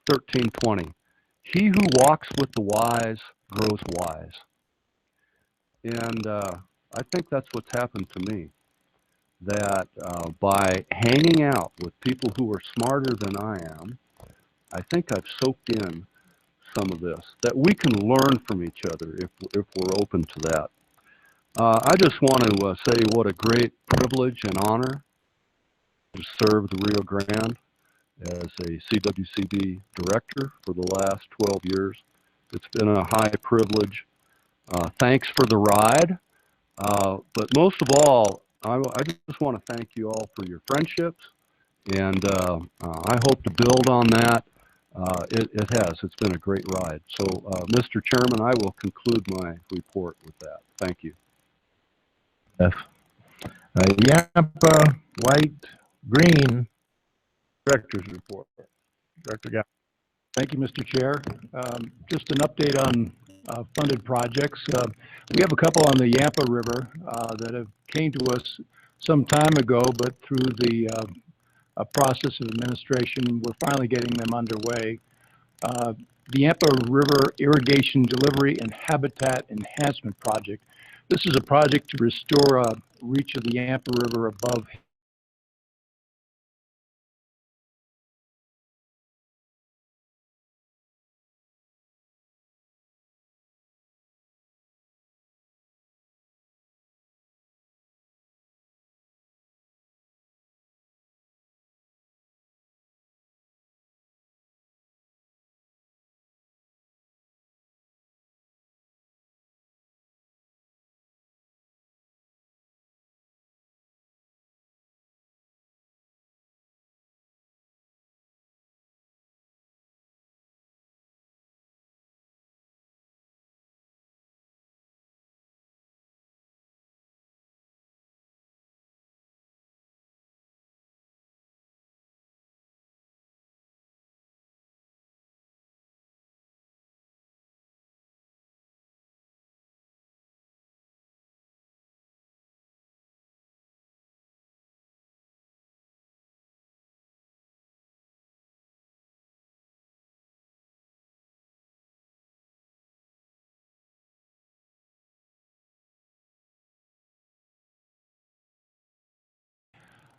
13:20. He who walks with the wise grows wise. And I think that's what's happened to me. That by hanging out with people who are smarter than I am, I think I've soaked in some of this, that we can learn from each other if we're open to that. I just want to say what a great privilege and honor to serve the Rio Grande as a CWCB director for the last 12 years. It's been a high privilege. Thanks for the ride. But most of all, I just want to thank you all for your friendships, and I hope to build on that. It has. It's been a great ride. So, Mr. Chairman, I will conclude my report with that. Thank you. Yes. Yapa, white, green. Director's report. Director Gap. Thank you, Mr. Chair. Just an update on funded projects. We have a couple on the Yampa River that have came to us some time ago, but through the process of administration, we're finally getting them underway. The Yampa River Irrigation Delivery and Habitat Enhancement Project. This is a project to restore reach of the Yampa River above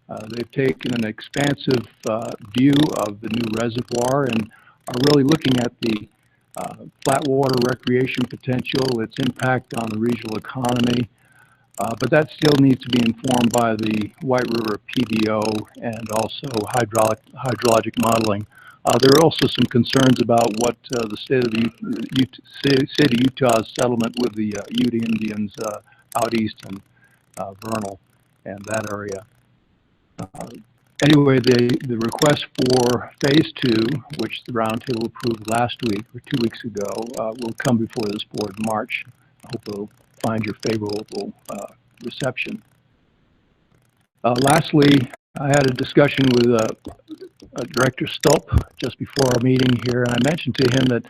They've taken an expansive view of the new reservoir and are really looking at the flat water recreation potential, its impact on the regional economy, but that still needs to be informed by the White River PDO and also hydrologic modeling. There are also some concerns about what the state of state of Utah's settlement with the Ute Indians out east in Vernal and that area. Anyway, the request for phase 2, which the roundtable approved last week or 2 weeks ago, will come before this board in March. I hope it'll find your favorable reception. Lastly, I had a discussion with Director Stolp just before our meeting here, and I mentioned to him that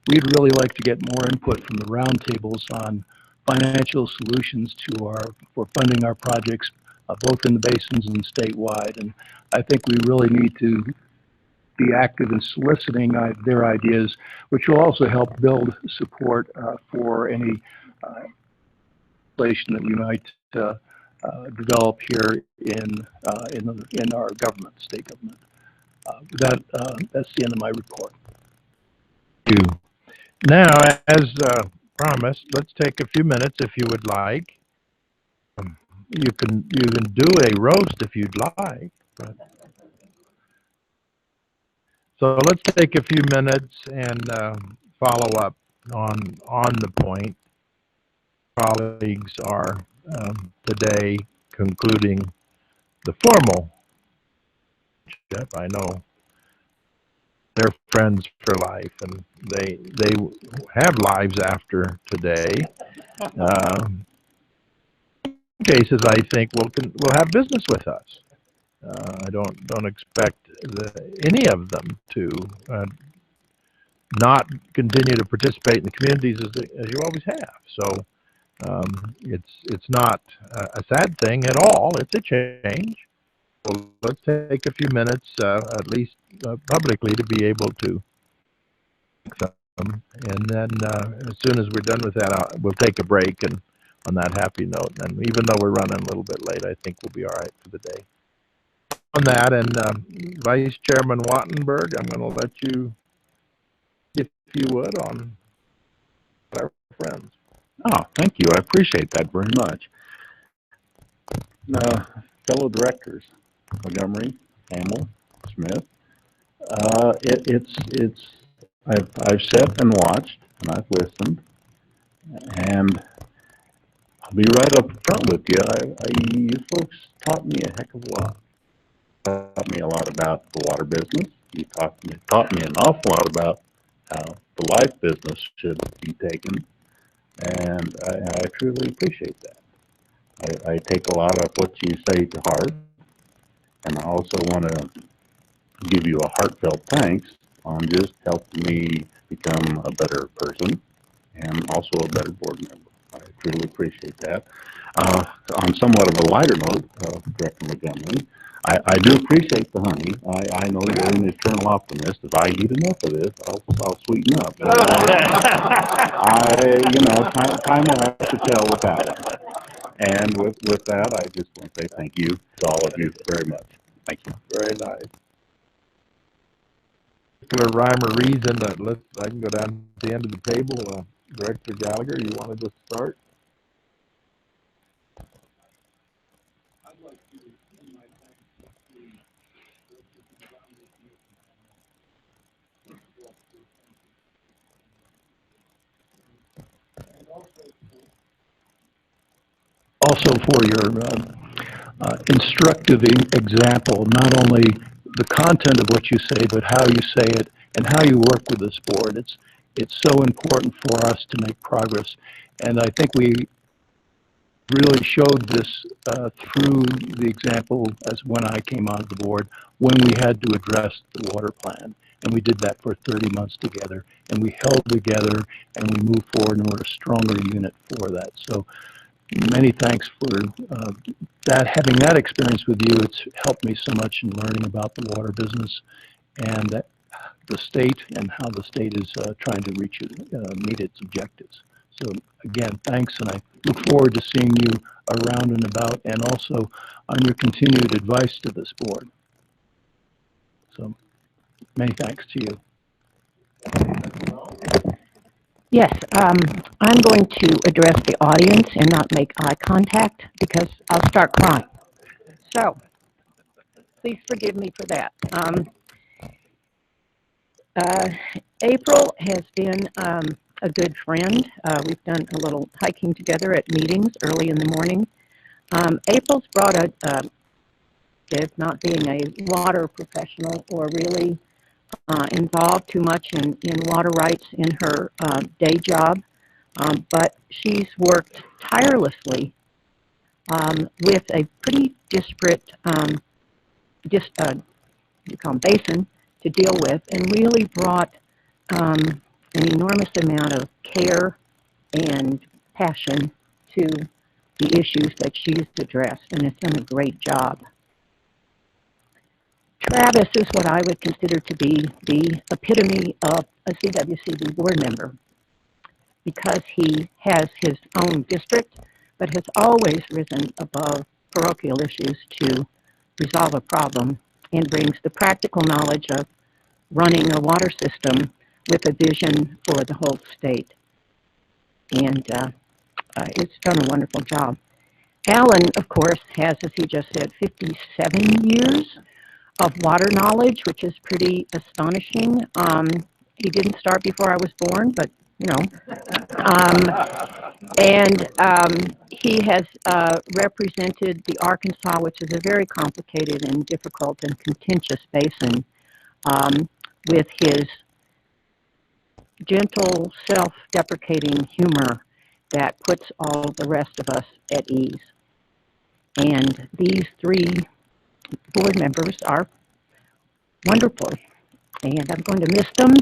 we'd really like to get more input from the roundtables on financial solutions for funding our projects, both in the basins and statewide. And I think we really need to be active in soliciting their ideas, which will also help build support for any legislation that we might develop here in our government, state government. That's the end of my report. Thank you. Now, as promised, let's take a few minutes if you would like. You can do a roast if you'd like. But... So let's take a few minutes and follow up on the point. Colleagues are today concluding the formal. I know they're friends for life, and they have lives after today. Cases, I think will have business with us. I don't expect any of them to not continue to participate in the communities as you always have. So it's not a sad thing at all. It's a change. So let's take a few minutes, at least publicly, to be able to thank them. And then as soon as we're done with that, we'll take a break and on that happy note. And even though we're running a little bit late, I think we'll be all right for the day. On that, and Vice Chairman Wattenberg, I'm going to let you, if you would, on our friends. Oh, thank you. I appreciate that very much. Fellow directors, Montgomery, Hamill, Smith. I've sat and watched, and I've listened, and I'll be right up front with you. You folks taught me a heck of a lot. Taught me a lot about the water business. You taught me an awful lot about how the life business should be taken, and I truly appreciate that. I take a lot of what you say to heart, and I also want to give you a heartfelt thanks on just helping me become a better person and also a better board member. I truly appreciate that. On somewhat of a lighter note, Director Montgomery, I do appreciate the honey. I know you're an eternal optimist. If I eat enough of this, I'll sweeten up. Time will have to tell with that one. And with that, I just want to say thank you to all of you very much. Thank you. Very nice. Particular rhyme or reason that I can go down to the end of the table. Director Gallagher, you wanted to start? Also for your instructive example, not only the content of what you say, but how you say it and how you work with this board. It's so important for us to make progress. And I think we really showed this through the example as when I came onto the board, when we had to address the water plan. And we did that for 30 months together. And we held together and we moved forward and we're a stronger unit for that. So many thanks for having that experience with you. It's helped me so much in learning about the water business and the state and how the state is trying to meet its objectives. So again, thanks, and I look forward to seeing you around and about, and also on your continued advice to this board. So many thanks to you. Yes, I'm going to address the audience and not make eye contact because I'll start crying. So please forgive me for that. April has been a good friend. We've done a little hiking together at meetings early in the morning. April's brought as not being a water professional or really involved too much in water rights in her day job, but she's worked tirelessly with a pretty disparate you call them basin to deal with, and really brought an enormous amount of care and passion to the issues that she's addressed, and has done a great job. Travis is what I would consider to be the epitome of a CWCB board member, because he has his own district, but has always risen above parochial issues to resolve a problem, and brings the practical knowledge of running a water system with a vision for the whole state. And it's done a wonderful job. Alan, of course, has, as he just said, 57 years of water knowledge, which is pretty astonishing. He didn't start before I was born, but you know. He has represented the Arkansas, which is a very complicated and difficult and contentious basin, with his gentle, self-deprecating humor that puts all the rest of us at ease. And these three board members are wonderful, and I'm going to miss them.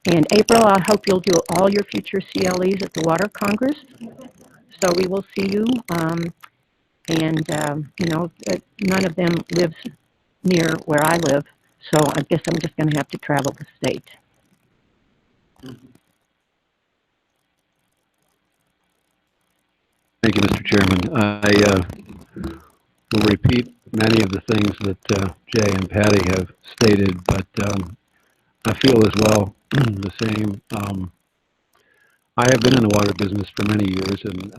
And April, I hope you'll do all your future CLEs at the Water Congress. So we will see you. You know, none of them lives near where I live, so I guess I'm just going to have to travel the state. Thank you, Mr. Chairman. I will repeat many of the things that Jay and Patty have stated, but I feel as well the same. I have been in the water business for many years, and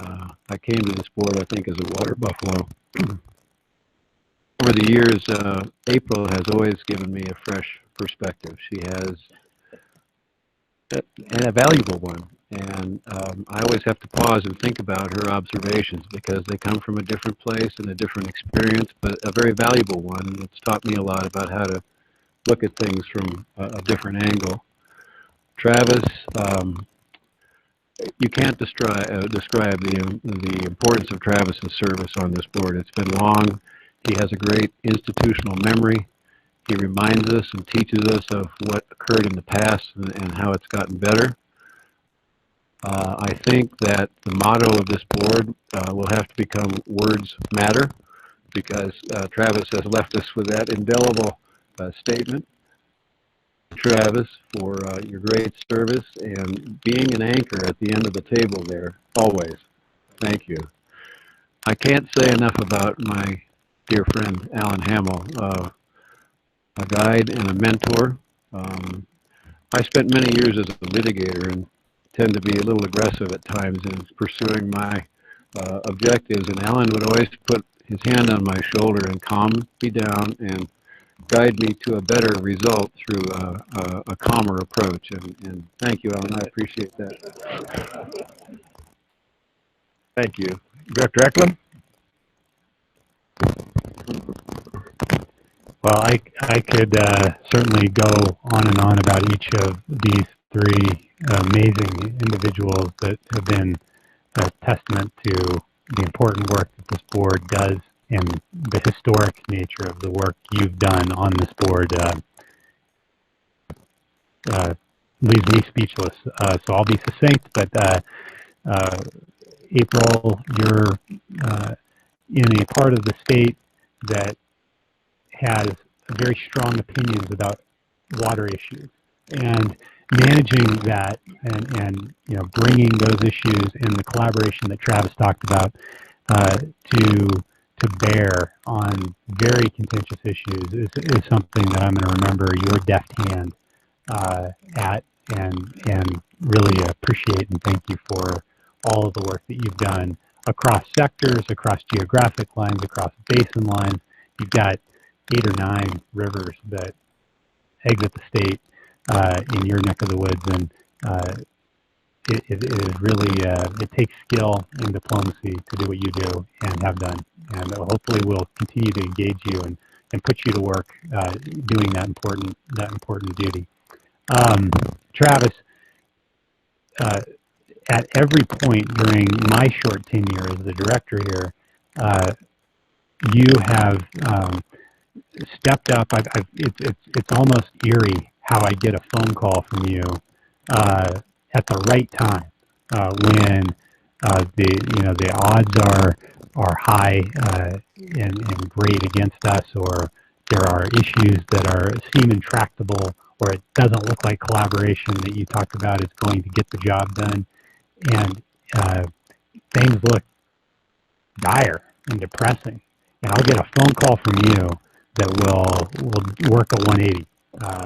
I came to this board, I think, as a water buffalo. Over the years, April has always given me a fresh perspective. She has a valuable one, and I always have to pause and think about her observations, because they come from a different place and a different experience, but a very valuable one. It's taught me a lot about how to look at things from a different angle. Travis, you can't describe the importance of Travis's service on this board. It's been long. He has a great institutional memory. He reminds us and teaches us of what occurred in the past and how it's gotten better. I think that the motto of this board will have to become "Words Matter," because Travis has left us with that indelible statement. Travis, for your great service and being an anchor at the end of the table there, always. Thank you. I can't say enough about my dear friend, Alan Hamill, a guide and a mentor. I spent many years as a litigator and tend to be a little aggressive at times in pursuing my objectives, and Alan would always put his hand on my shoulder and calm me down and guide me to a better result through a calmer approach. And thank you, Alan. I appreciate that. Thank you. Director Eklund? Well, I could certainly go on and on about each of these three amazing individuals that have been a testament to the important work that this board does, and the historic nature of the work you've done on this board leaves me speechless. So I'll be succinct, but April, you're in a part of the state that has very strong opinions about water issues. And managing that and you know, bringing those issues and the collaboration that Travis talked about to bear on very contentious issues is something that I'm going to remember your deft hand at and really appreciate and thank you for all of the work that you've done across sectors, across geographic lines, across basin lines. You've got 8 or 9 rivers that exit the state in your neck of the woods, and it is really, it takes skill and diplomacy to do what you do and have done. And hopefully we'll continue to engage you and put you to work doing that important duty. Travis, at every point during my short tenure as the director here, you have stepped up. It's almost eerie how I get a phone call from you at the right time when the odds are high and great against us, or there are issues that seem intractable, or it doesn't look like collaboration that you talked about is going to get the job done, and things look dire and depressing. And I'll get a phone call from you that will work a 180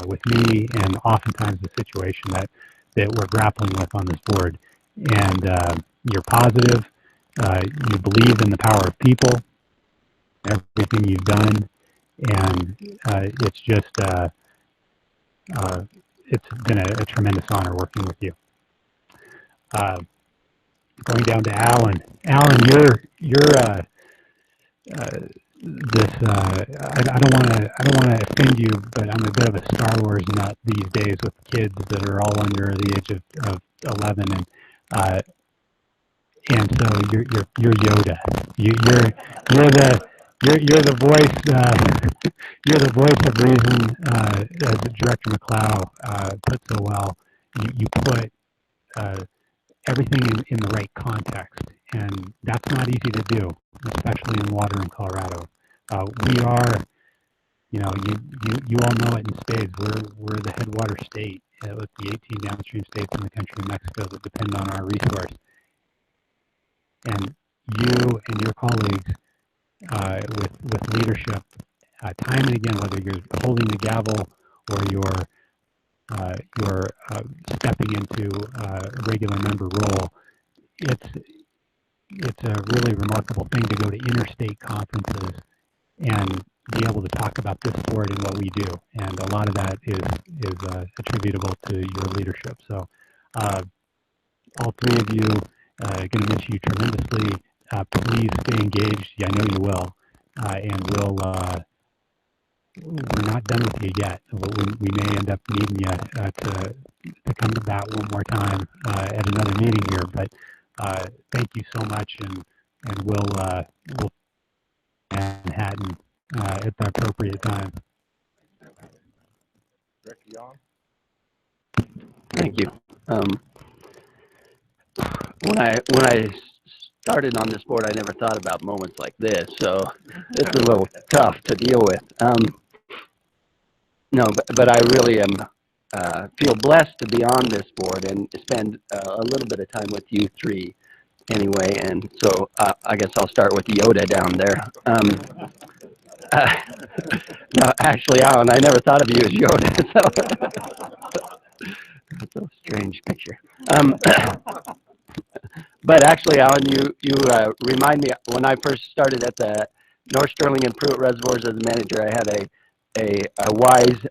with me and oftentimes the situation that we're grappling with on this board. And you're positive. You believe in the power of people, everything you've done, and it's just it's been a tremendous honor working with you. Going down to Alan. Alan, you're this. I don't want to offend you, but I'm a bit of a Star Wars nut these days with kids that are all under the age of 11, and so you're Yoda. You're the voice. You're the voice of reason, as Director McLeod put so well. You put everything in the right context, and that's not easy to do, especially in water in Colorado. We are, you all know it in spades. We're the headwater state with the 18 downstream states in the country of Mexico that depend on our resource. And you and your colleagues with leadership, time and again, whether you're holding the gavel or you're stepping into a regular member role, it's a really remarkable thing to go to interstate conferences and be able to talk about this board and what we do. And a lot of that is attributable to your leadership. So all three of you, going to miss you tremendously. Please stay engaged. Yeah, I know you will. And we're not done with you yet. We may end up needing you to come to bat one more time at another meeting here. But thank you so much, and we'll Manhattan at the appropriate time. Thank you. When I started on this board, I never thought about moments like this, so it's a little tough to deal with. No, but I really am feel blessed to be on this board and spend a little bit of time with you three anyway. And so I guess I'll start with Yoda down there. No, actually, Alan, I never thought of you as Yoda. That's a strange picture. But actually, Alan, you remind me, when I first started at the North Sterling and Pruitt Reservoirs as a manager, I had a wise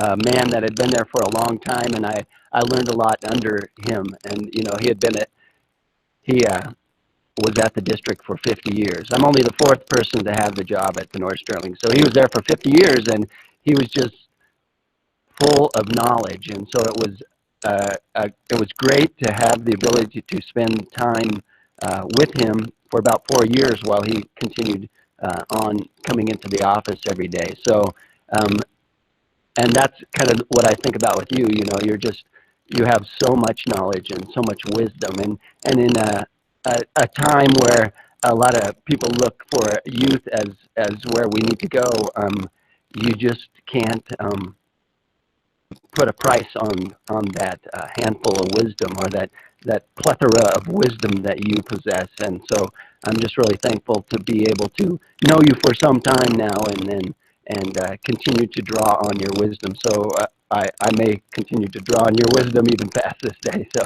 man that had been there for a long time, and I learned a lot under him. And he was at the district for 50 years. I'm only the 4th person to have the job at the North Sterling, so he was there for 50 years, and he was just full of knowledge. And so it was great to have the ability to spend time with him for about 4 years while he continued on coming into the office every day. So, and that's kind of what I think about with you. You have so much knowledge and so much wisdom, and in a time where a lot of people look for youth as where we need to go, you just can't put a price on that handful of wisdom, or that plethora of wisdom that you possess. And so I'm just really thankful to be able to know you for some time now, and continue to draw on your wisdom. So I may continue to draw on your wisdom even past this day. So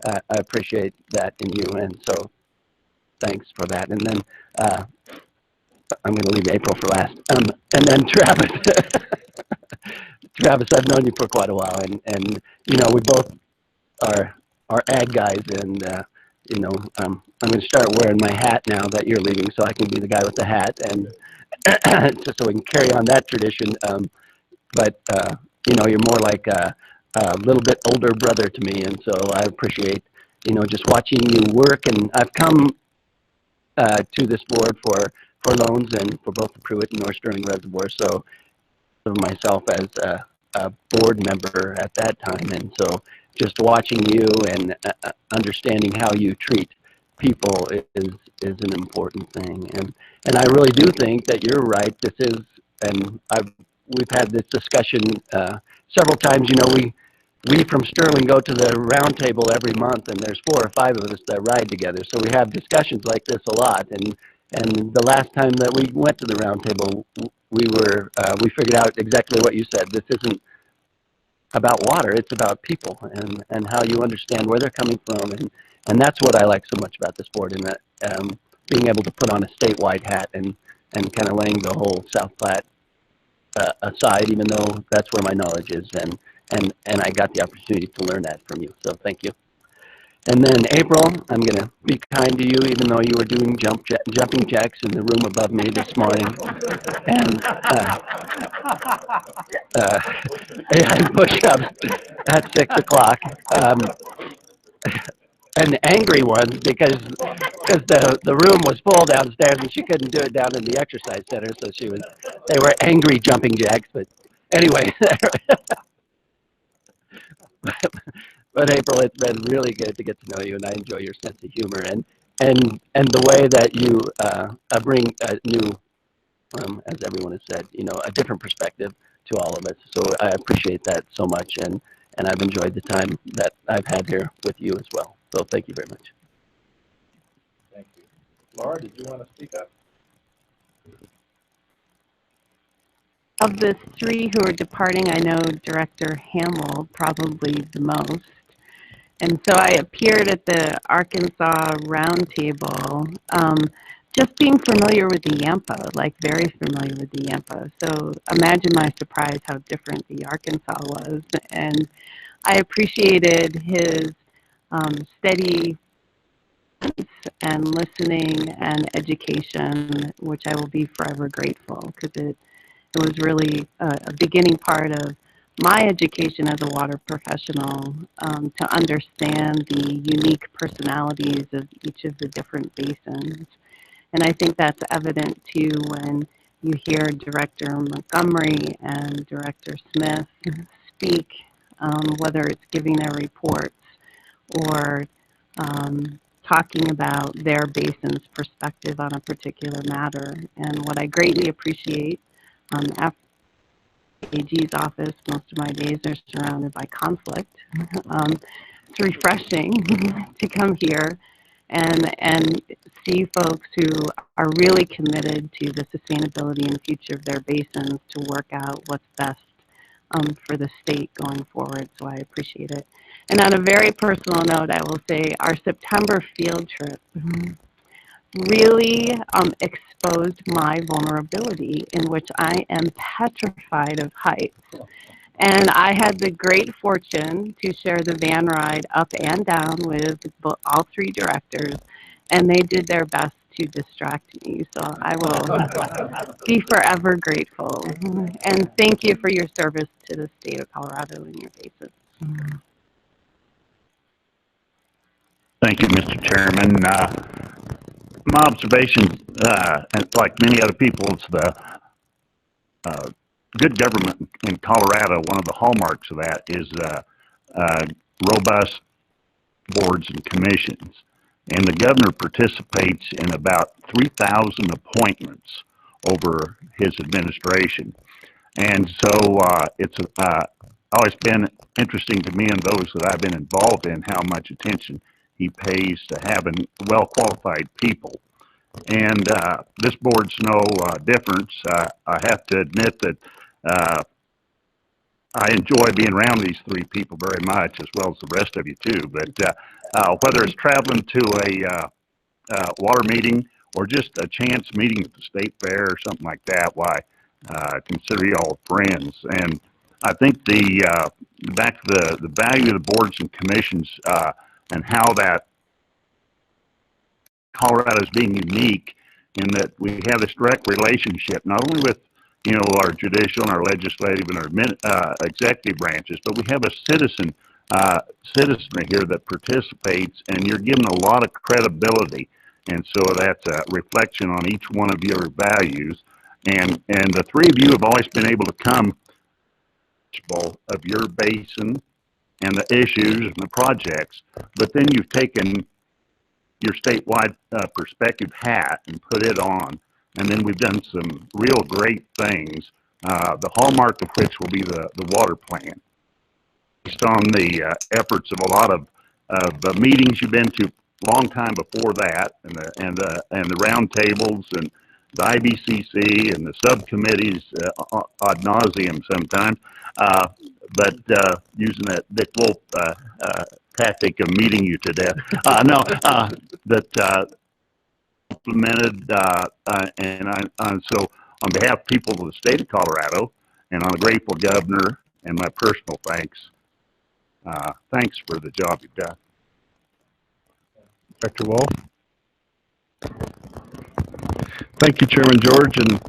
I appreciate that in you, and so thanks for that. And then I'm going to leave April for last. And then Travis. Travis, I've known you for quite a while, and you know, we both are ag guys, and you know, I'm going to start wearing my hat now that you're leaving, so I can be the guy with the hat, and just so we can carry on that tradition. But you know, you're more like a little bit older brother to me, and so I appreciate, you know, just watching you work. And I've come to this board for loans and for both the Pruitt and North Sterling Reservoir, so of myself as a board member at that time, and so just watching you and understanding how you treat people is an important thing. And I really do think that you're right. This is, and we've had this discussion several times. You know, we from Sterling go to the round table every month, and there's 4 or 5 of us that ride together. So we have discussions like this a lot. And the last time that we went to the round table, we figured out exactly what you said. This isn't about water, it's about people, and how you understand where they're coming from, and that's what I like so much about this board, and that being able to put on a statewide hat and kind of laying the whole South Platte aside, even though that's where my knowledge is, and I got the opportunity to learn that from you. So thank you. And then April, I'm going to be kind to you, even though you were doing jumping jacks in the room above me this morning, and push-ups at 6 o'clock, and angry ones because the room was full downstairs and she couldn't do it down in the exercise center, so they were angry jumping jacks. But anyway. But April, it's been really good to get to know you, and I enjoy your sense of humor and the way that you bring a new, as everyone has said, you know, a different perspective to all of us. So I appreciate that so much, and I've enjoyed the time that I've had here with you as well. So thank you very much. Thank you. Laura, did you want to speak up? Of the 3 who are departing, I know Director Hamill probably the most. And so I appeared at the Arkansas Roundtable, just being familiar with the Yampa, like very familiar with the Yampa. So imagine my surprise how different the Arkansas was. And I appreciated his steady and listening and education, which I will be forever grateful, because it was really a beginning part of my education as a water professional, to understand the unique personalities of each of the different basins. And I think that's evident too when you hear Director Montgomery and Director Smith speak, whether it's giving their reports or talking about their basin's perspective on a particular matter. And what I greatly appreciate, after AG's office, most of my days are surrounded by conflict. It's refreshing to come here and see folks who are really committed to the sustainability and future of their basins to work out what's best for the state going forward. So I appreciate it. And on a very personal note, I will say our September field trip really exposed my vulnerability, in which I am petrified of heights. And I had the great fortune to share the van ride up and down with all 3 directors, and they did their best to distract me. So I will be forever grateful. And thank you for your service to the state of Colorado and your bases. Thank you, Mr. Chairman. My observation, and like many other people's, the good government in Colorado, one of the hallmarks of that is robust boards and commissions. And the governor participates in about 3,000 appointments over his administration. And so it's always been interesting to me and those that I've been involved in how much attention he pays to having well-qualified people. And this board's no difference. I have to admit that I enjoy being around these three people very much, as well as the rest of you too. But whether it's traveling to a water meeting or just a chance meeting at the state fair or something like that, why consider you all friends. And I think back to the value of the boards and commissions and how that Colorado is being unique in that we have this direct relationship, not only with our judicial and our legislative and our executive branches, but we have a citizenry here that participates, and you're given a lot of credibility. And so that's a reflection on each one of your values. And the three of you have always been able to come of your basin and the issues and the projects, but then you've taken your statewide perspective hat and put it on. And then we've done some real great things, the hallmark of which will be the water plan. Based on the efforts of a lot of the meetings you've been to a long time before that, and the round tables and the IBCC and the subcommittees ad nauseum sometimes, but using that Dick Wolf tactic of meeting you to death. That implemented, and so on behalf of people of the state of Colorado and on a grateful governor and my personal thanks, thanks for the job you've done. Dr. Wolf? Thank you, Chairman George. And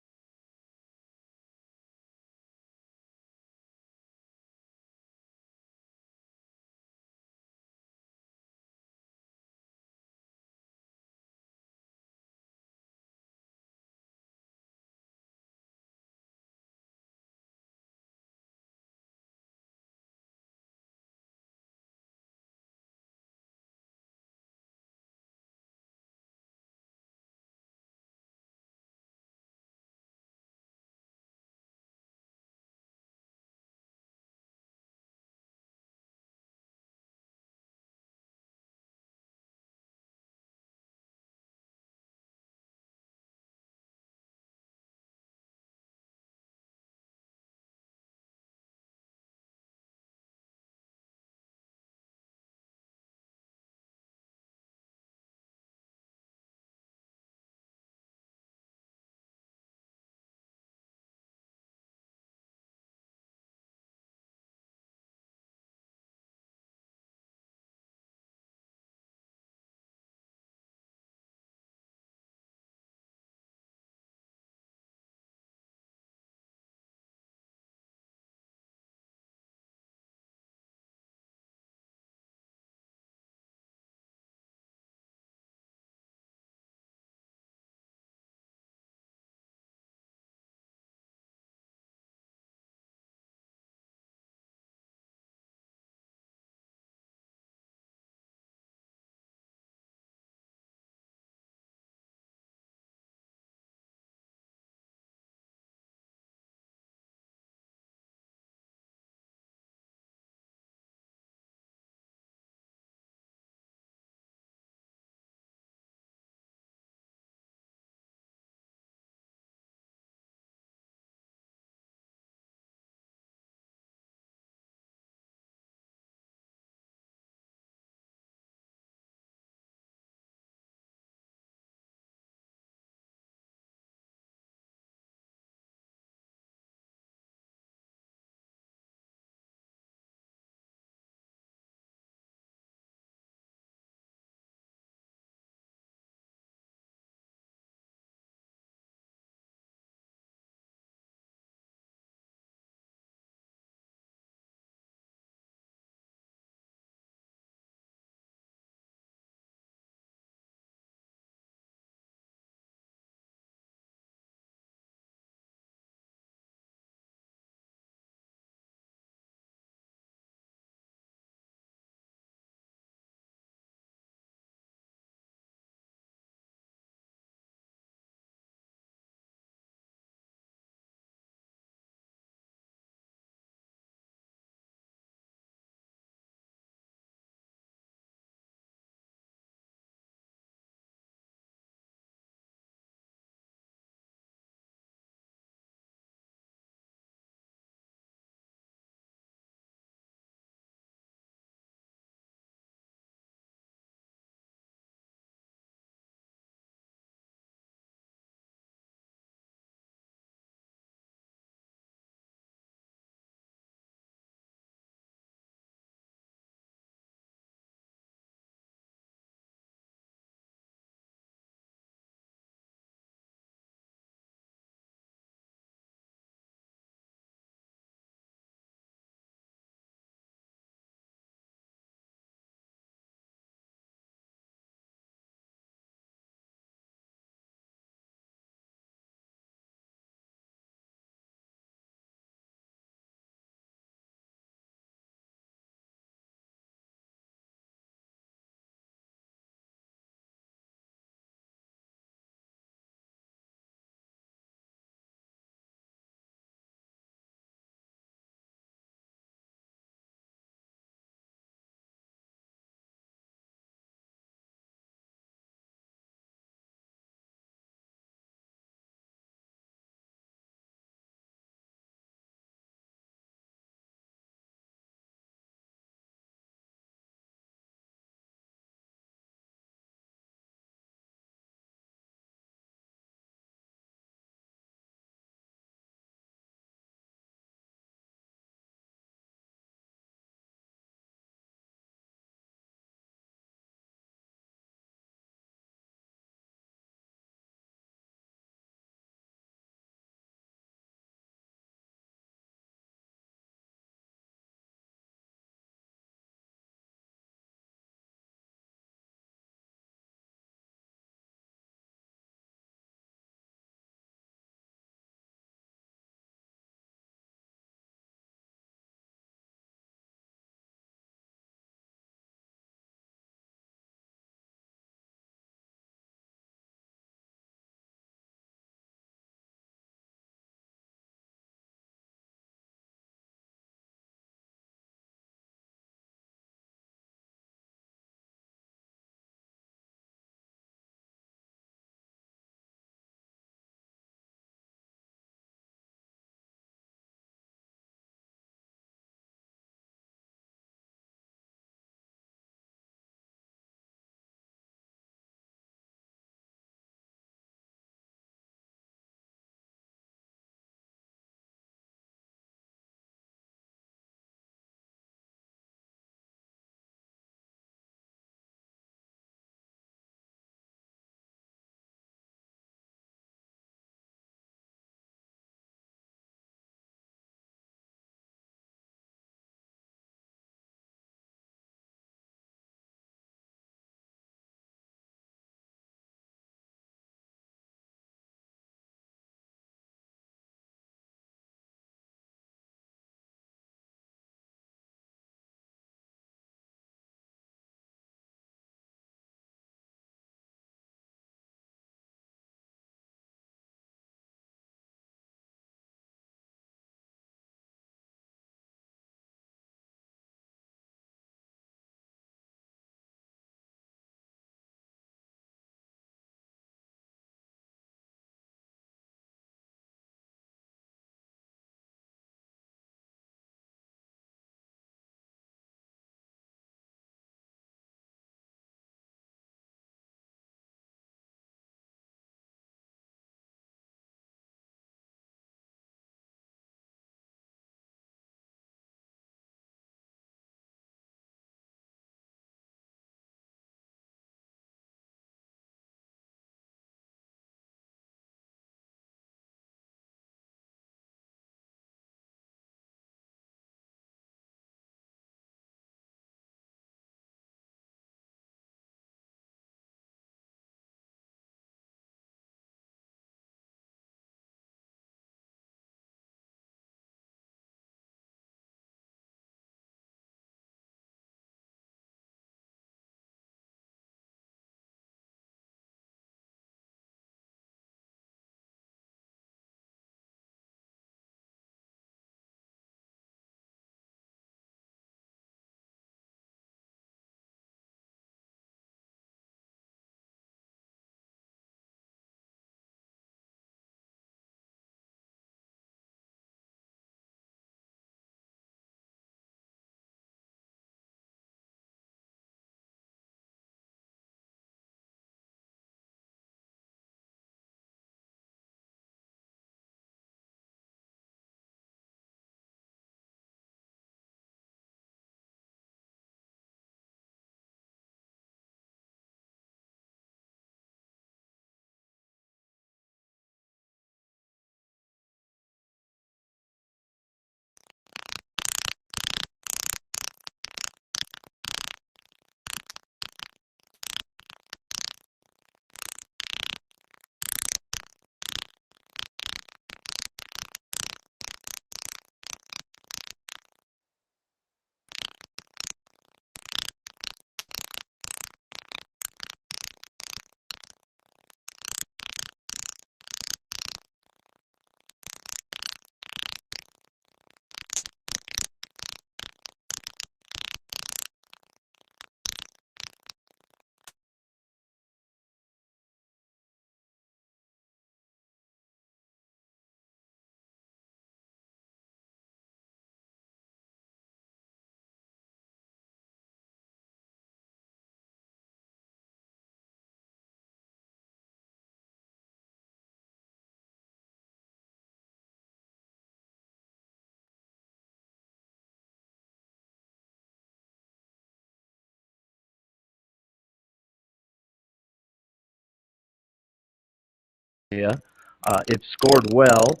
It scored well.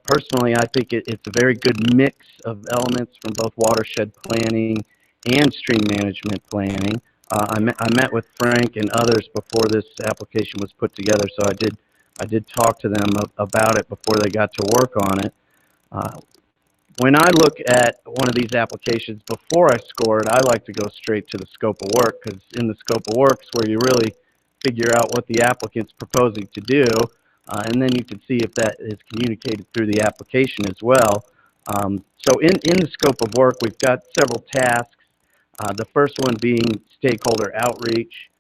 Personally, I think it's a very good mix of elements from both watershed planning and stream management planning. I met with Frank and others before this application was put together, so I did talk to them about it before they got to work on it. When I look at one of these applications before I score it, I like to go straight to the scope of work, because in the scope of work is where you really figure out what the applicant's proposing to do, and then you can see if that is communicated through the application as well. So in the scope of work, we've got several tasks. The first one being stakeholder outreach.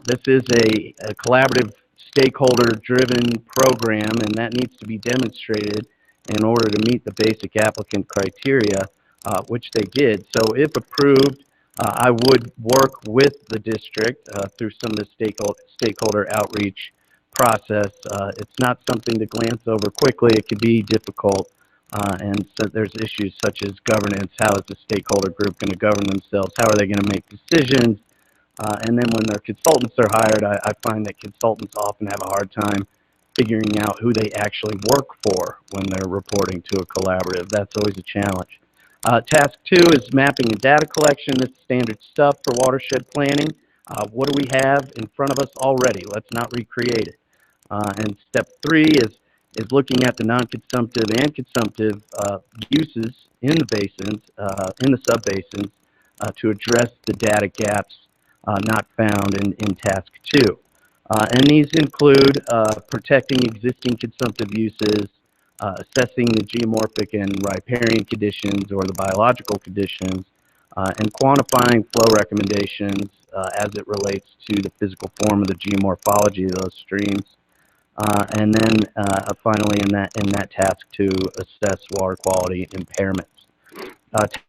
This is a collaborative stakeholder-driven program, and that needs to be demonstrated in order to meet the basic applicant criteria, which they did. So if approved, I would work with the district through some of the stakeholder outreach process. It's not something to glance over quickly. It can be difficult, and so there's issues such as governance. How is the stakeholder group going to govern themselves? How are they going to make decisions? And then when their consultants are hired, I find that consultants often have a hard time figuring out who they actually work for when they're reporting to a collaborative. That's always a challenge. Task 2 is mapping and data collection. This is standard stuff for watershed planning. What do we have in front of us already? Let's not recreate it. And step 3 is looking at the non-consumptive and consumptive uses in the basins, in the sub-basins, to address the data gaps not found in task 2. And these include protecting existing consumptive uses, assessing the geomorphic and riparian conditions or the biological conditions, and quantifying flow recommendations as it relates to the physical form of the geomorphology of those streams. And then finally in that task to assess water quality impairments.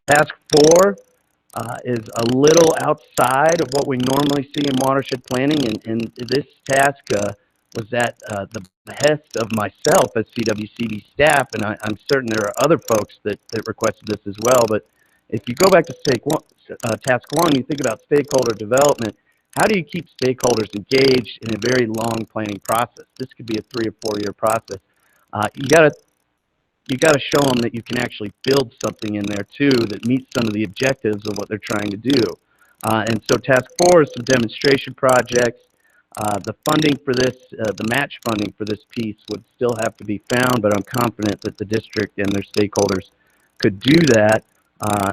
Task 4 is a little outside of what we normally see in watershed planning, and this task was at the behest of myself as CWCB staff, and I'm certain there are other folks that requested this as well. But if you go back to task 1, you think about stakeholder development. How do you keep stakeholders engaged in a very long planning process? This could be a 3 or 4 year process. You got to show them that you can actually build something in there too that meets some of the objectives of what they're trying to do. And so task 4 is some demonstration projects. The funding for this, the match funding for this piece would still have to be found, but I'm confident that the district and their stakeholders could do that.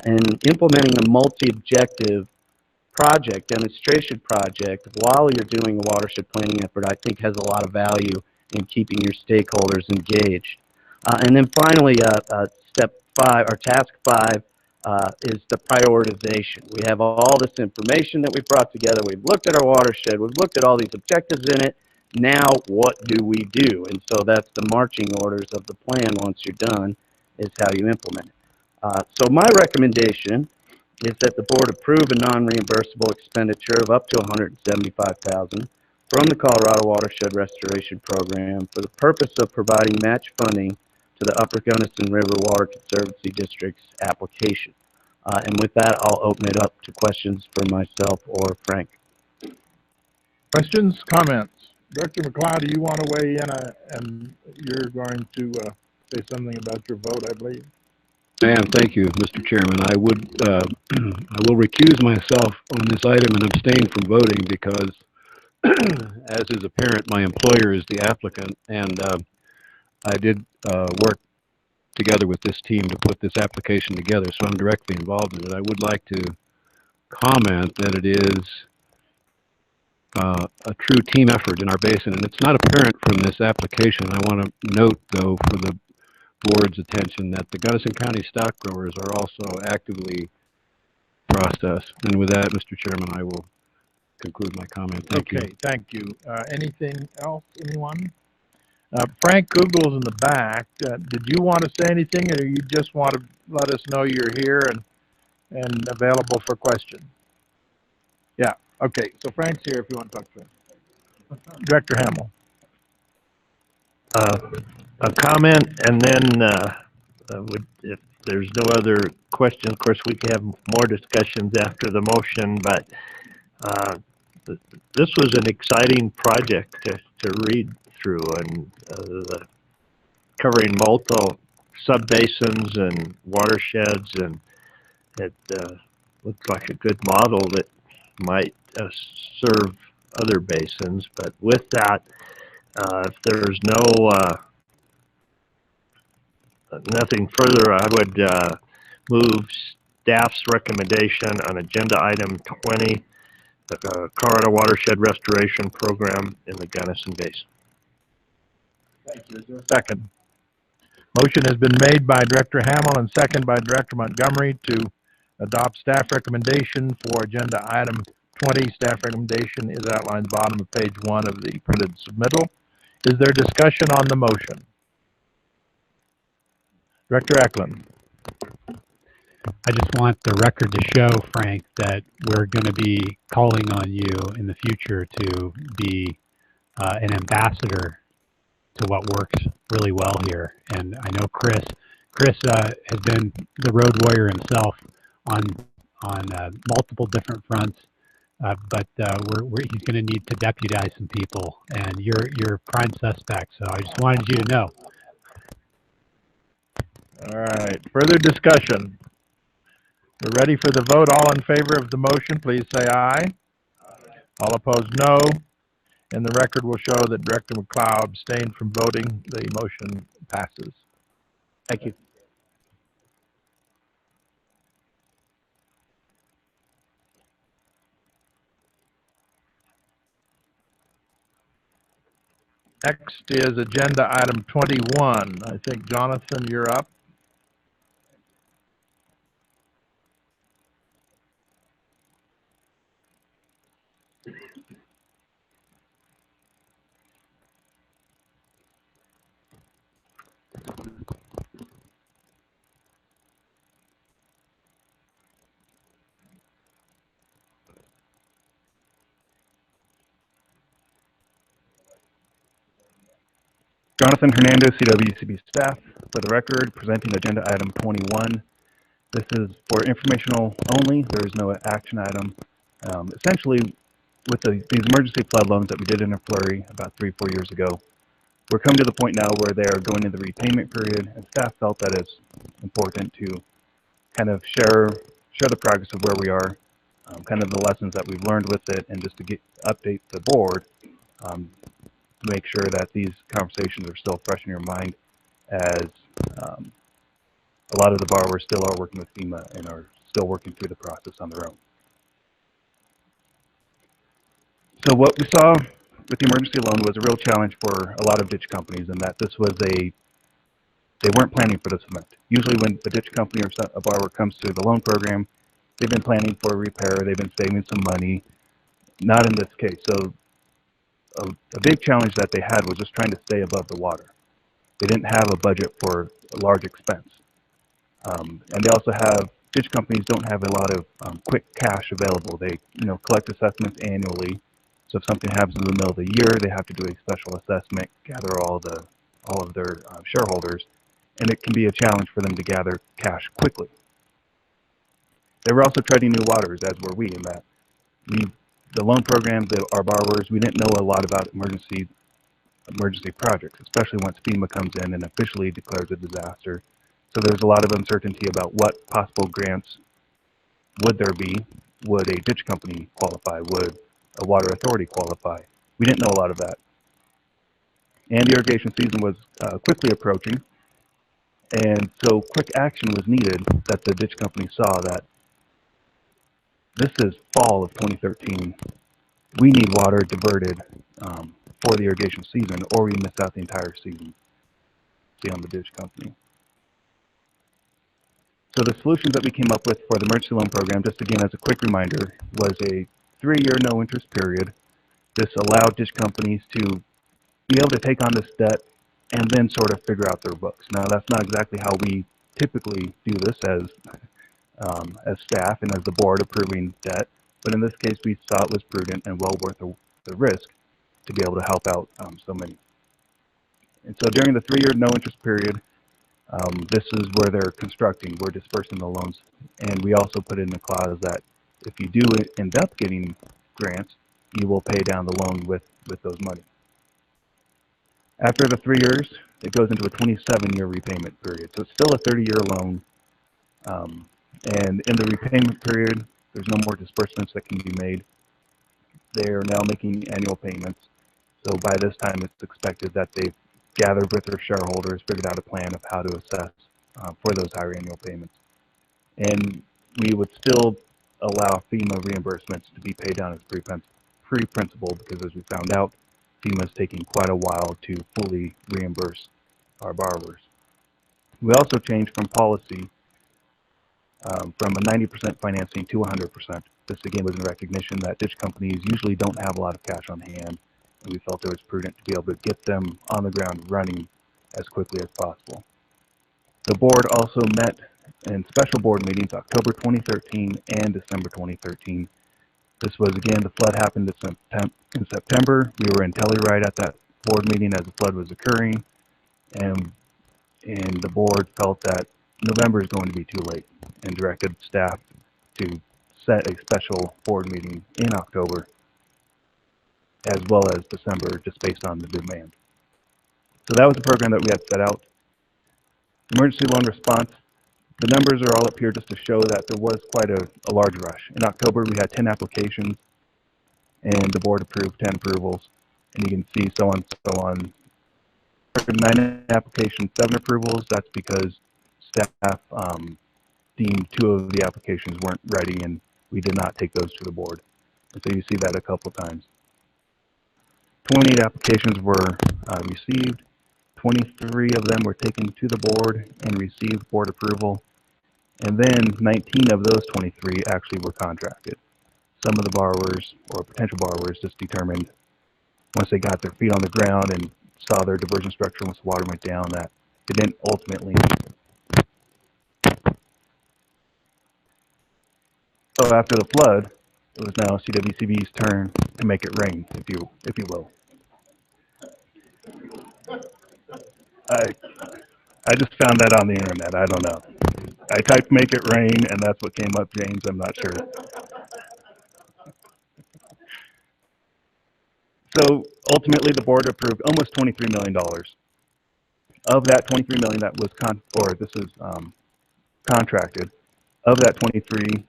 And implementing a multi-objective project, demonstration project, while you're doing a watershed planning effort, I think has a lot of value in keeping your stakeholders engaged. And then finally, step 5, or task 5, is the prioritization. We have all this information that we brought together. We've looked at our watershed. We've looked at all these objectives in it. Now, what do we do? And so that's the marching orders of the plan once you're done, is how you implement it. So my recommendation is that the board approve a non-reimbursable expenditure of up to $175,000 from the Colorado Watershed Restoration Program for the purpose of providing match funding to the Upper Gunnison River Water Conservancy District's application. And with that, I'll open it up to questions for myself or Frank. Questions, comments? Director McLeod, do you want to weigh in? And you're going to say something about your vote, I believe. And thank you, Mr. Chairman. I will recuse myself on this item and abstain from voting because, as is apparent, my employer is the applicant, and I did work together with this team to put this application together, so I'm directly involved in it. I would like to comment that it is a true team effort in our basin, and it's not apparent from this application. I want to note, though, for the board's attention that the Gunnison County stock growers are also actively processed. And with that, Mr. Chairman, I will conclude my comment. Thank you. Okay, thank you. Anything else, anyone? Frank Kugel's in the back. Did you want to say anything, or you just want to let us know you're here and available for questions? Yeah, okay, so Frank's here if you want to talk to him. Director Hamill. A comment, and then if there's no other questions, of course, we can have more discussions after the motion, but this was an exciting project to read through, and covering multiple subbasins and watersheds, and it looks like a good model that might serve other basins. But with that, if there's nothing further, I would move staff's recommendation on agenda item 20, the Colorado Watershed Restoration Program in the Gunnison Basin. Thank you. Is there a second? Motion has been made by Director Hamel and second by Director Montgomery to adopt staff recommendation for agenda item 20. Staff recommendation is outlined at the bottom of page 1 of the printed submittal. Is there discussion on the motion? Director Eklund. I just want the record to show, Frank, that we're going to be calling on you in the future to be an ambassador to what works really well here. And I know Chris has been the road warrior himself on multiple different fronts, but he's going to need to deputize some people, and you're prime suspect. So I just wanted you to know. All right. Further discussion. We're ready for the vote. All in favor of the motion, please say aye. All opposed, no. And the record will show that Director McLeod abstained from voting. The motion passes. Thank you. Next is agenda item 21. I think, Jonathan, you're up. Jonathan Hernandez, CWCB staff. For the record, presenting agenda item 21. This is for informational only. There is no action item. Essentially, with these emergency flood loans that we did in a flurry about 3-4 years ago, we're coming to the point now where they are going into the repayment period, and staff felt that it's important to kind of share the progress of where we are, kind of the lessons that we've learned with it, and just to update the board to make sure that these conversations are still fresh in your mind, as a lot of the borrowers still are working with FEMA and are still working through the process on their own. So what we saw with the emergency loan was a real challenge for a lot of ditch companies, in that this was they weren't planning for this event. Usually when the ditch company or a borrower comes to the loan program, they've been planning for a repair, they've been saving some money. Not in this case. So a big challenge that they had was just trying to stay above the water. They didn't have a budget for a large expense. And they also ditch companies don't have a lot of quick cash available. They collect assessments annually. So if something happens in the middle of the year, they have to do a special assessment, gather all of their shareholders, and it can be a challenge for them to gather cash quickly. They were also treading new waters, as were we, in that the loan program, our borrowers, we didn't know a lot about emergency projects, especially once FEMA comes in and officially declares a disaster. So there's a lot of uncertainty about what possible grants would there be. Would a ditch company qualify? Would a water authority qualify? We didn't know a lot of that. And the irrigation season was quickly approaching, and so quick action was needed, that the ditch company saw that this is fall of 2013. We need water diverted for the irrigation season, or we miss out the entire season. On the ditch company. So the solutions that we came up with for the emergency loan program, just again as a quick reminder, was a 3-year no interest period. This allowed ditch companies to be able to take on this debt and then sort of figure out their books. Now that's not exactly how we typically do this as staff and as the board approving debt, but in this case we saw it was prudent and well worth the risk to be able to help out so many. And so during the 3-year no interest period, this is where they're constructing, we're dispersing the loans. And we also put in the clause that if you do end up getting grants, you will pay down the loan with those money. After the 3 years, it goes into a 27-year repayment period. So it's still a 30-year loan. And in the repayment period, there's no more disbursements that can be made. They are now making annual payments. So by this time, it's expected that they've gathered with their shareholders, figured out a plan of how to assess for those higher annual payments. And we would still allow FEMA reimbursements to be paid down as pre-principal because, as we found out, FEMA is taking quite a while to fully reimburse our borrowers. We also changed from policy from a 90% financing to 100%. This again was in recognition that ditch companies usually don't have a lot of cash on hand, and we felt it was prudent to be able to get them on the ground running as quickly as possible. The board also met in special board meetings October 2013 and December 2013. This was again, the flood happened in September. We were in Telluride at that board meeting as the flood was occurring, and the board felt that November is going to be too late and directed staff to set a special board meeting in October as well as December, just based on the demand. So that was the program that we had set out. Emergency loan response. The numbers are all up here just to show that there was quite a large rush. In October, we had 10 applications, and the board approved 10 approvals. And you can see so on, so on. 9 applications, 7 approvals. That's because staff deemed 2 of the applications weren't ready, and we did not take those to the board. And so you see that a couple times. 28 applications were received. 23 of them were taken to the board and received board approval. And then 19 of those 23 actually were contracted. Some of the borrowers or potential borrowers just determined once they got their feet on the ground and saw their diversion structure once the water went down that it didn't ultimately need it. So after the flood, it was now CWCB's turn to make it rain, if you will. I just found that on the internet. I don't know. I typed "make it rain" and that's what came up, James. I'm not sure. So ultimately, the board approved almost $23 million. Of that $23 million that was contracted, of that 23,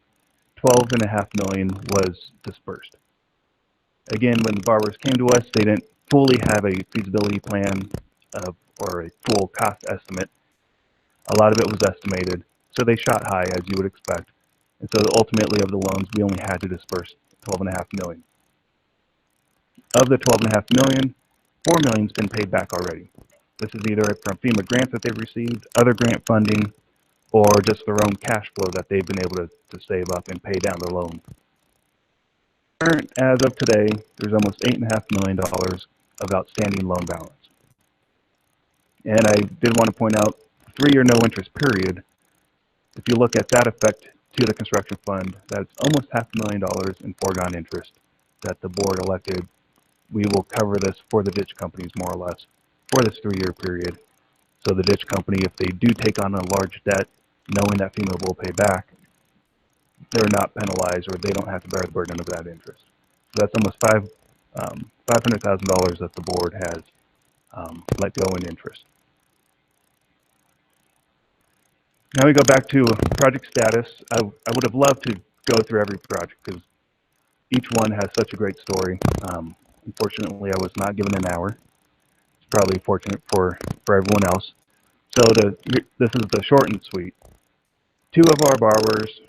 $12.5 million was dispersed. Again, when the borrowers came to us, they didn't fully have a feasibility plan or a full cost estimate. A lot of it was estimated, so they shot high, as you would expect. And so ultimately, of the loans, we only had to disperse $12.5 million. Of the $12.5 million, $4 million has been paid back already. This is either from FEMA grants that they've received, other grant funding, or just their own cash flow that they've been able to save up and pay down their loan. As of today, there's almost $8.5 million of outstanding loan balance. And I did want to point out, 3-year no interest period. If you look at that effect to the construction fund, that's almost $500,000 in foregone interest that the board elected. We will cover this for the ditch companies more or less for this 3-year period. So the ditch company, if they do take on a large debt, knowing that FEMA will pay back, they're not penalized or they don't have to bear the burden of that interest. So that's almost $500,000 that the board has let go in interest. Now we go back to project status. I would have loved to go through every project because each one has such a great story. Unfortunately, I was not given an hour. It's probably fortunate for everyone else. So this is the short and sweet. 2 of our borrowers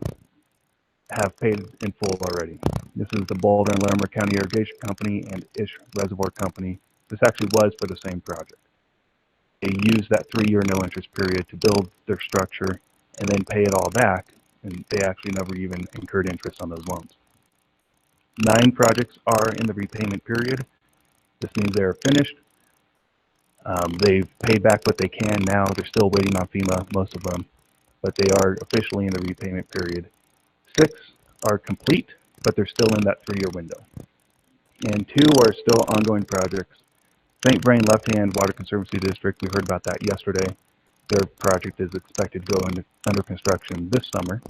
have paid in full already. This is the Boulder and Larimer County Irrigation Company and Ish Reservoir Company. This actually was for the same project. They used that 3-year no interest period to build their structure and then pay it all back, and they actually never even incurred interest on those loans. 9 projects are in the repayment period. This means they're finished. They've paid back what they can now. They're still waiting on FEMA, most of them, but they are officially in the repayment period. 6 are complete, but they're still in that 3-year window. And 2 are still ongoing projects. St. Vrain Left Hand Water Conservancy District, we heard about that yesterday. Their project is expected to go under construction this summer.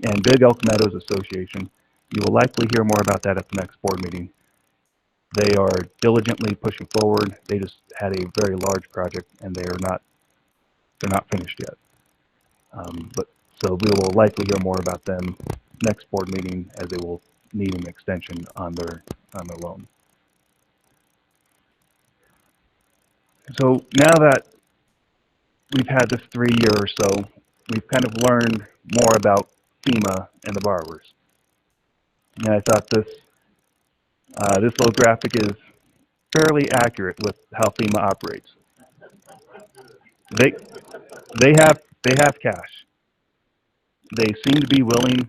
And Big Elk Meadows Association, you will likely hear more about that at the next board meeting. They are diligently pushing forward. They just had a very large project, and they're not finished yet. So we will likely hear more about them next board meeting, as they will need an extension on their loan. So now that we've had this 3 year or so, we've kind of learned more about FEMA and the borrowers. And I thought this little graphic is fairly accurate with how FEMA operates. They have cash. They seem to be willing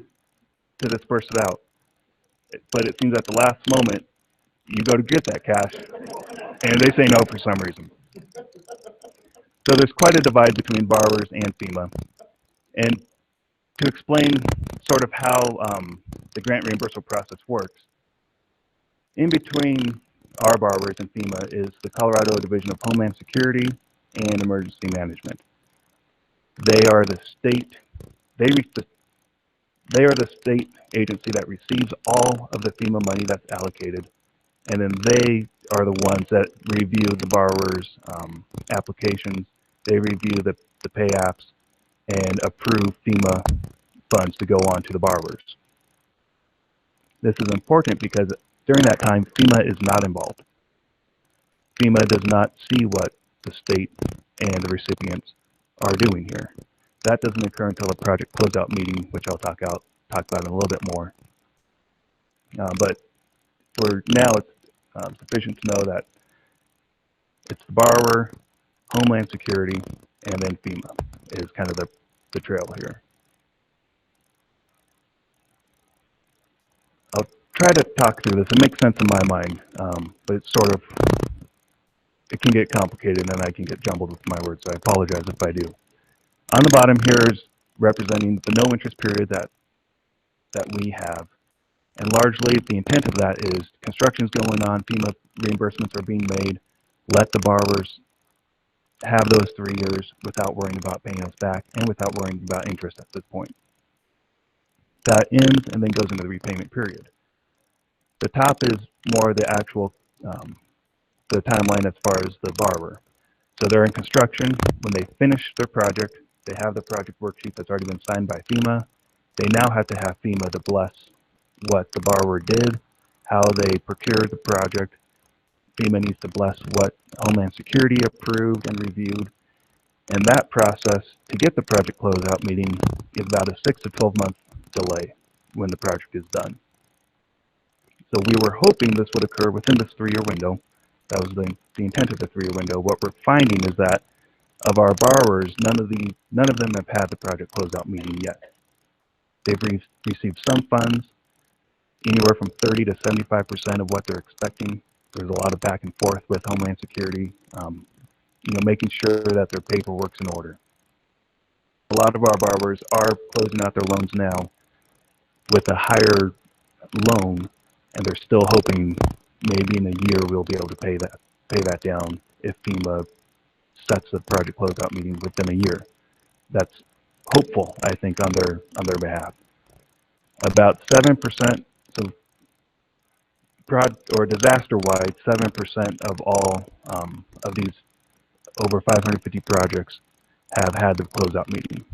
to disperse it out, but it seems at the last moment you go to get that cash, and they say no for some reason. So there's quite a divide between borrowers and FEMA. And to explain sort of how the grant reimbursement process works, in between our borrowers and FEMA is the Colorado Division of Homeland Security and Emergency Management. They are the state. They are the state agency that receives all of the FEMA money that's allocated, and then they are the ones that review the borrower's applications. They review the pay apps and approve FEMA funds to go on to the borrowers. This is important because during that time, FEMA is not involved. FEMA does not see what the state and the recipients are doing here. That doesn't occur until a project closeout meeting, which I'll talk about in a little bit more. But for now, it's sufficient to know that it's the borrower, Homeland Security, and then FEMA is kind of the trail here. I'll try to talk through this. It makes sense in my mind, but it's it can get complicated, and I can get jumbled with my words, so I apologize if I do. On the bottom here is representing the no interest period that we have. And largely the intent of that is construction's going on, FEMA reimbursements are being made, let the borrowers have those 3 years without worrying about paying us back and without worrying about interest at this point. That ends and then goes into the repayment period. The top is more the actual, the timeline as far as the borrower. So they're in construction. When they finish their project, they have the project worksheet that's already been signed by FEMA. They now have to have FEMA to bless what the borrower did, how they procured the project. FEMA needs to bless what Homeland Security approved and reviewed. And that process to get the project closeout meeting is about a 6 to 12 month delay when the project is done. So we were hoping this would occur within this 3 year window. That was the intent of the 3 year window. What we're finding is that of our borrowers, none of them have had the project closeout meeting yet. They've received some funds, anywhere from 30 to 75% of what they're expecting. There's a lot of back and forth with Homeland Security, making sure that their paperwork's in order. A lot of our borrowers are closing out their loans now with a higher loan, and they're still hoping maybe in a year we'll be able to pay that down if FEMA sets the project closeout meeting within a year. That's hopeful, I think, on their behalf. About 7%, so disaster-wide, 7% of all of these over 550 projects have had the closeout meeting.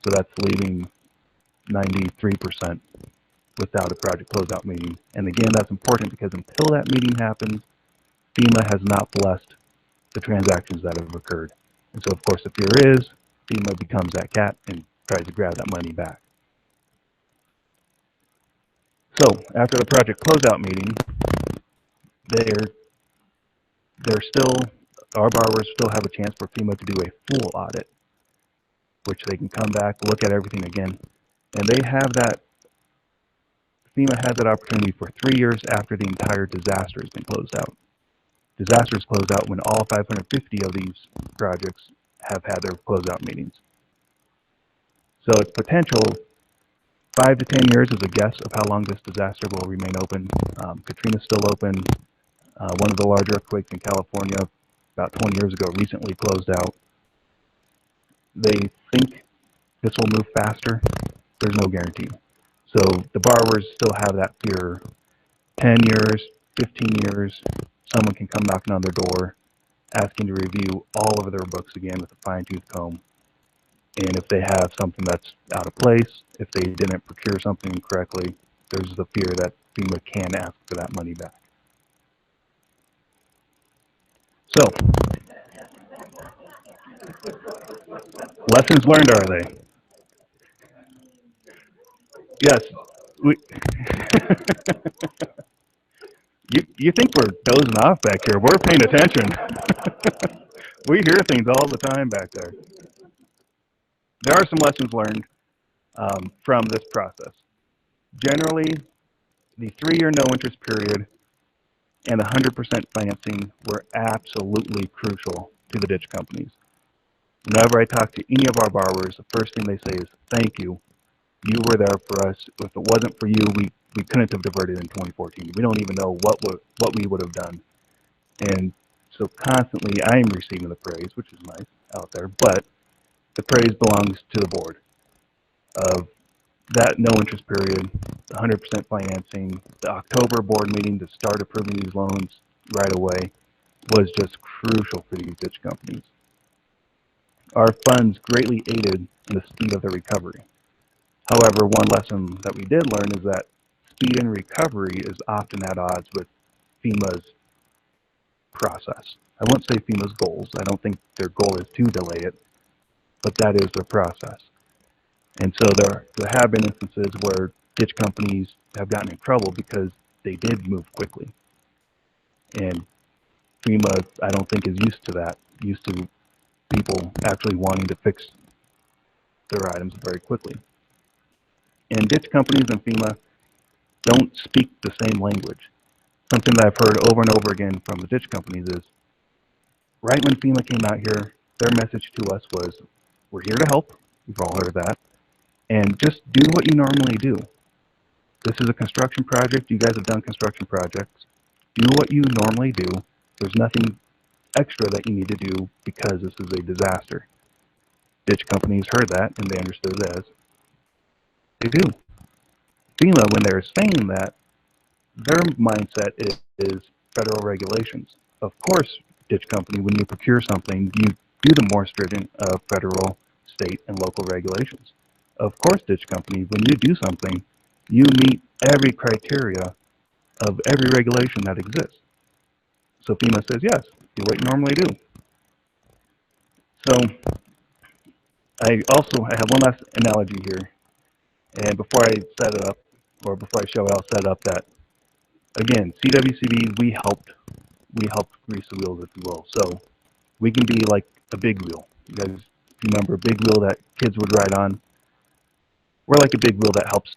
So that's leaving 93% without a project closeout meeting. And again, that's important because until that meeting happens, FEMA has not blessed the transactions that have occurred. And so, of course, if there is, FEMA becomes that cat and tries to grab that money back. So after the project closeout meeting, our borrowers still have a chance for FEMA to do a full audit, which they can come back, look at everything again, and they have that. FEMA has that opportunity for 3 years after the entire disaster has been closed out. Disaster is closed out when all 550 of these projects have had their closeout meetings. So it's potential 5 to 10 years is a guess of how long this disaster will remain open. Katrina's still open. One of the large earthquakes in California about 20 years ago recently closed out. They think this will move faster. There's no guarantee. So the borrowers still have that fear. 10 years, 15 years, someone can come knocking on their door asking to review all of their books again with a fine-tooth comb. And if they have something that's out of place, if they didn't procure something correctly, there's the fear that FEMA can ask for that money back. So, lessons learned, are they? Yes. We you think we're dozing off back here. We're paying attention. We hear things all the time back there. There are some lessons learned from this process. Generally, the 3-year no interest period and 100% financing were absolutely crucial to the ditch companies. Whenever I talk to any of our borrowers, the first thing they say is, thank you. You were there for us. If it wasn't for you, we couldn't have diverted in 2014. We don't even know what we would have done. And so constantly I'm receiving the praise, which is nice out there, but the praise belongs to the board of that no interest period, the 100% financing, the October board meeting to start approving these loans right away was just crucial for these ditch companies. Our funds greatly aided in the speed of the recovery. However, one lesson that we did learn is that speed and recovery is often at odds with FEMA's process. I won't say FEMA's goals. I don't think their goal is to delay it, but that is their process. And so there have been instances where ditch companies have gotten in trouble because they did move quickly. And FEMA, I don't think, is used to that, used to people actually wanting to fix their items very quickly. And ditch companies and FEMA don't speak the same language. Something that I've heard over and over again from the ditch companies is, right when FEMA came out here, their message to us was, we're here to help. We've all heard that. And just do what you normally do. This is a construction project. You guys have done construction projects. Do what you normally do. There's nothing extra that you need to do because this is a disaster. Ditch companies heard that and they understood it as they do. FEMA, when they're saying that, their mindset is federal regulations. Of course, ditch company, when you procure something, you do the more stringent of federal, state, and local regulations. Of course, ditch company, when you do something, you meet every criteria of every regulation that exists. So FEMA says, yes, do what you normally do. So I have one last analogy here. And before I set it up, or before I show it, I'll set it up that, again, CWCB, we helped grease the wheels, if you will. So we can be like a big wheel. You guys, if you remember a big wheel that kids would ride on, we're like a big wheel that helps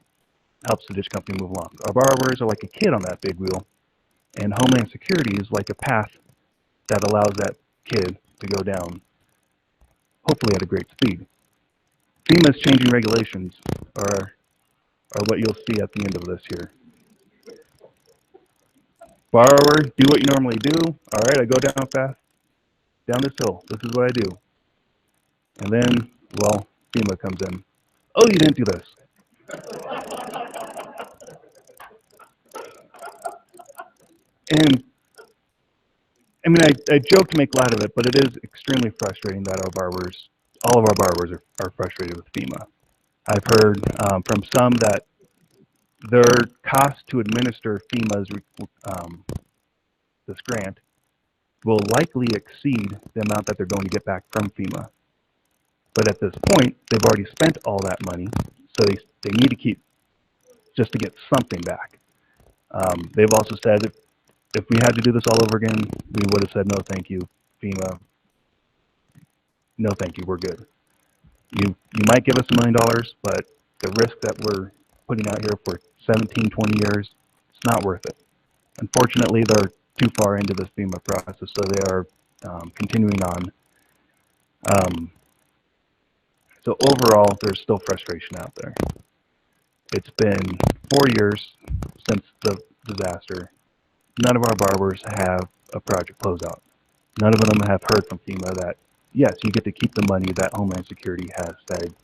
the ditch company move along. Our borrowers are like a kid on that big wheel, and Homeland Security is like a path that allows that kid to go down, hopefully at a great speed. FEMA's changing regulations are what you'll see at the end of this here. Borrower, do what you normally do. All right, I go down fast, down this hill. This is what I do. And then, well, FEMA comes in. Oh, you didn't do this. And I mean, I joke to make light of it, but it is extremely frustrating that all of our borrowers are frustrated with FEMA. I've heard from some that their cost to administer FEMA's this grant will likely exceed the amount that they're going to get back from FEMA. But at this point, they've already spent all that money, so they need to keep just to get something back. They've also said if we had to do this all over again, we would have said no thank you, FEMA. No thank you, we're good. You might give us $1 million, but the risk that we're putting out here for 17, 20 years, it's not worth it. Unfortunately, they're too far into this FEMA process, so they are continuing on. So overall, there's still frustration out there. It's been 4 years since the disaster. None of our borrowers have a project closeout. None of them have heard from FEMA that, yes, you get to keep the money that Homeland Security has said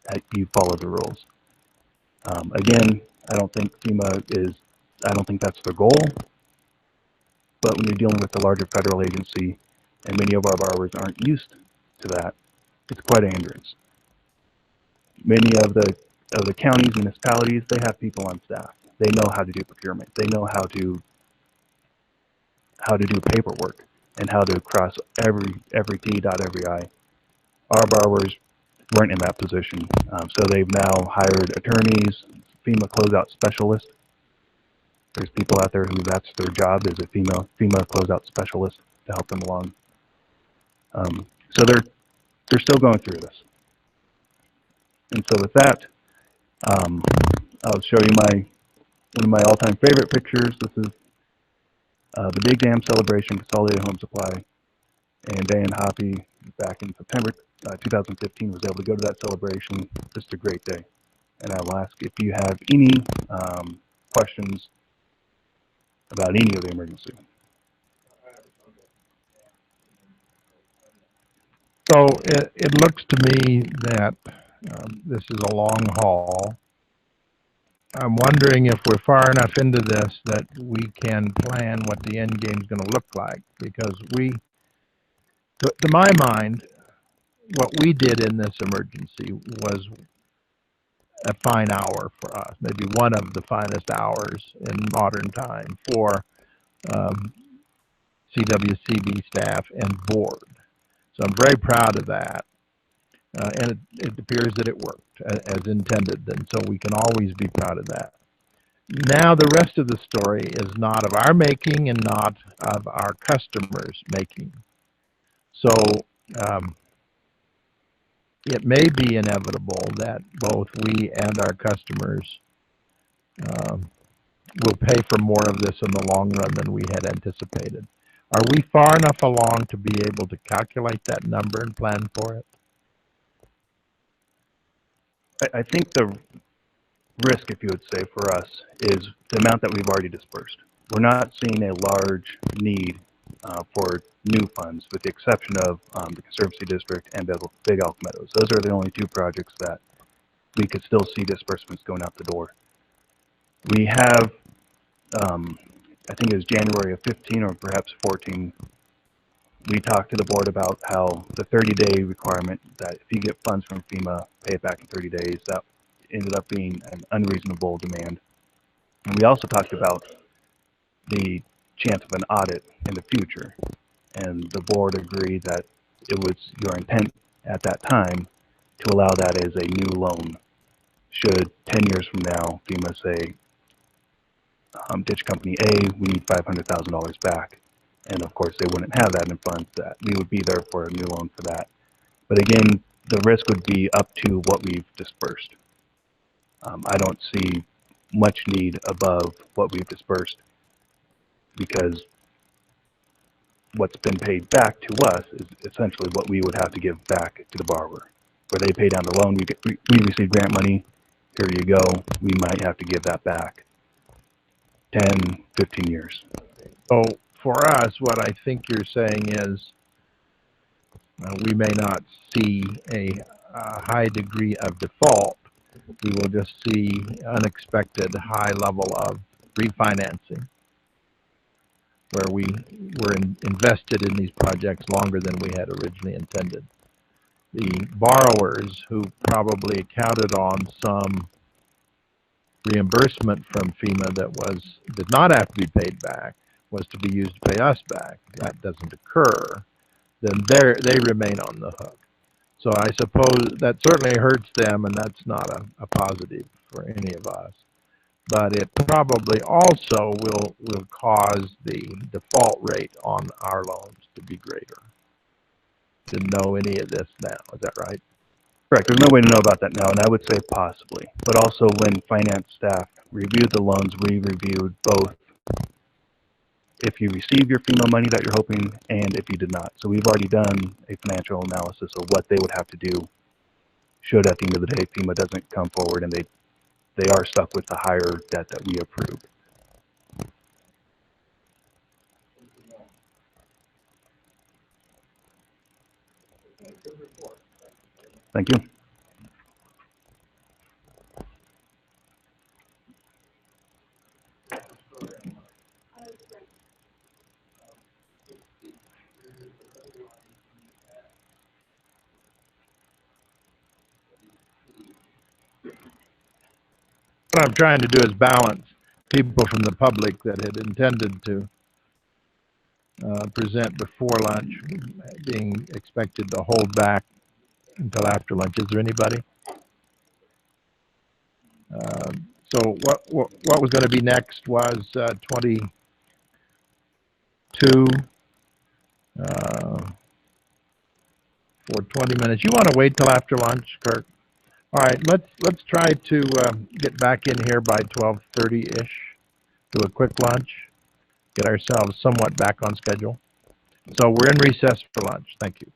that you follow the rules. Again, I don't think FEMA is I don't think that's their goal. But when you're dealing with a larger federal agency, and many of our borrowers aren't used to that, it's quite a hindrance. Many of the counties, municipalities, they have people on staff. They know how to do procurement. They know how to do paperwork and how to cross every T, dot every I. Our borrowers weren't in that position, so they've now hired attorneys, FEMA closeout specialists. There's people out there who that's their job, is a FEMA closeout specialist to help them along. So they're still going through this. And so with that, I'll show you one of my all-time favorite pictures. This is the Big Dam Celebration Consolidated Home Supply. And Dan Hoppy, back in September 2015, was able to go to that celebration. Just a great day. And I will ask if you have any questions about any of the emergency. So it looks to me that this is a long haul. I'm wondering if we're far enough into this that we can plan what the end game is going to look like, because to my mind, what we did in this emergency was a fine hour for us, maybe one of the finest hours in modern time for CWCB staff and board. So I'm very proud of that. And it appears that it worked as intended, and so we can always be proud of that. Now the rest of the story is not of our making and not of our customers' making. So it may be inevitable that both we and our customers will pay for more of this in the long run than we had anticipated. Are we far enough along to be able to calculate that number and plan for it? I think the risk, if you would say, for us is the amount that we've already dispersed. We're not seeing a large need for new funds, with the exception of the Conservancy District and Big Elk Meadows. Those are the only two projects that we could still see disbursements going out the door. We have, I think it was January of 15 or perhaps 14, we talked to the board about how the 30-day requirement, that if you get funds from FEMA, pay it back in 30 days, that ended up being an unreasonable demand. And we also talked about the chance of an audit in the future. And the board agreed that it was your intent at that time to allow that as a new loan. Should 10 years from now, FEMA say, ditch company A, we need $500,000 back. And of course, they wouldn't have that in funds, that we would be there for a new loan for that. But again, the risk would be up to what we've dispersed. I don't see much need above what we've dispersed, because what's been paid back to us is essentially what we would have to give back to the borrower. Where they pay down the loan, we receive grant money, here you go, we might have to give that back 10, 15 years. So for us, what I think you're saying is we may not see a high degree of default. We will just see unexpected high level of refinancing, where we were invested in these projects longer than we had originally intended. The borrowers who probably counted on some reimbursement from FEMA that did not have to be paid back, was to be used to pay us back. That doesn't occur, then they remain on the hook. So I suppose that certainly hurts them, and that's not a positive for any of us. But it probably also will cause the default rate on our loans to be greater. Didn't know any of this now, is that right? Correct. There's no way to know about that now, and I would say possibly. But also when finance staff reviewed the loans, we reviewed both if you receive your FEMA money that you're hoping and if you did not. So we've already done a financial analysis of what they would have to do should at the end of the day FEMA doesn't come forward and they are stuck with the higher debt that we approved. Thank you. what I'm trying to do is balance people from the public that had intended to present before lunch being expected to hold back until after lunch. Is there anybody? So what was going to be next was 22 for 20 minutes. You want to wait till after lunch, Kirk? All right, let's try to get back in here by 12:30-ish. Do a quick lunch, get ourselves somewhat back on schedule. So we're in recess for lunch. Thank you.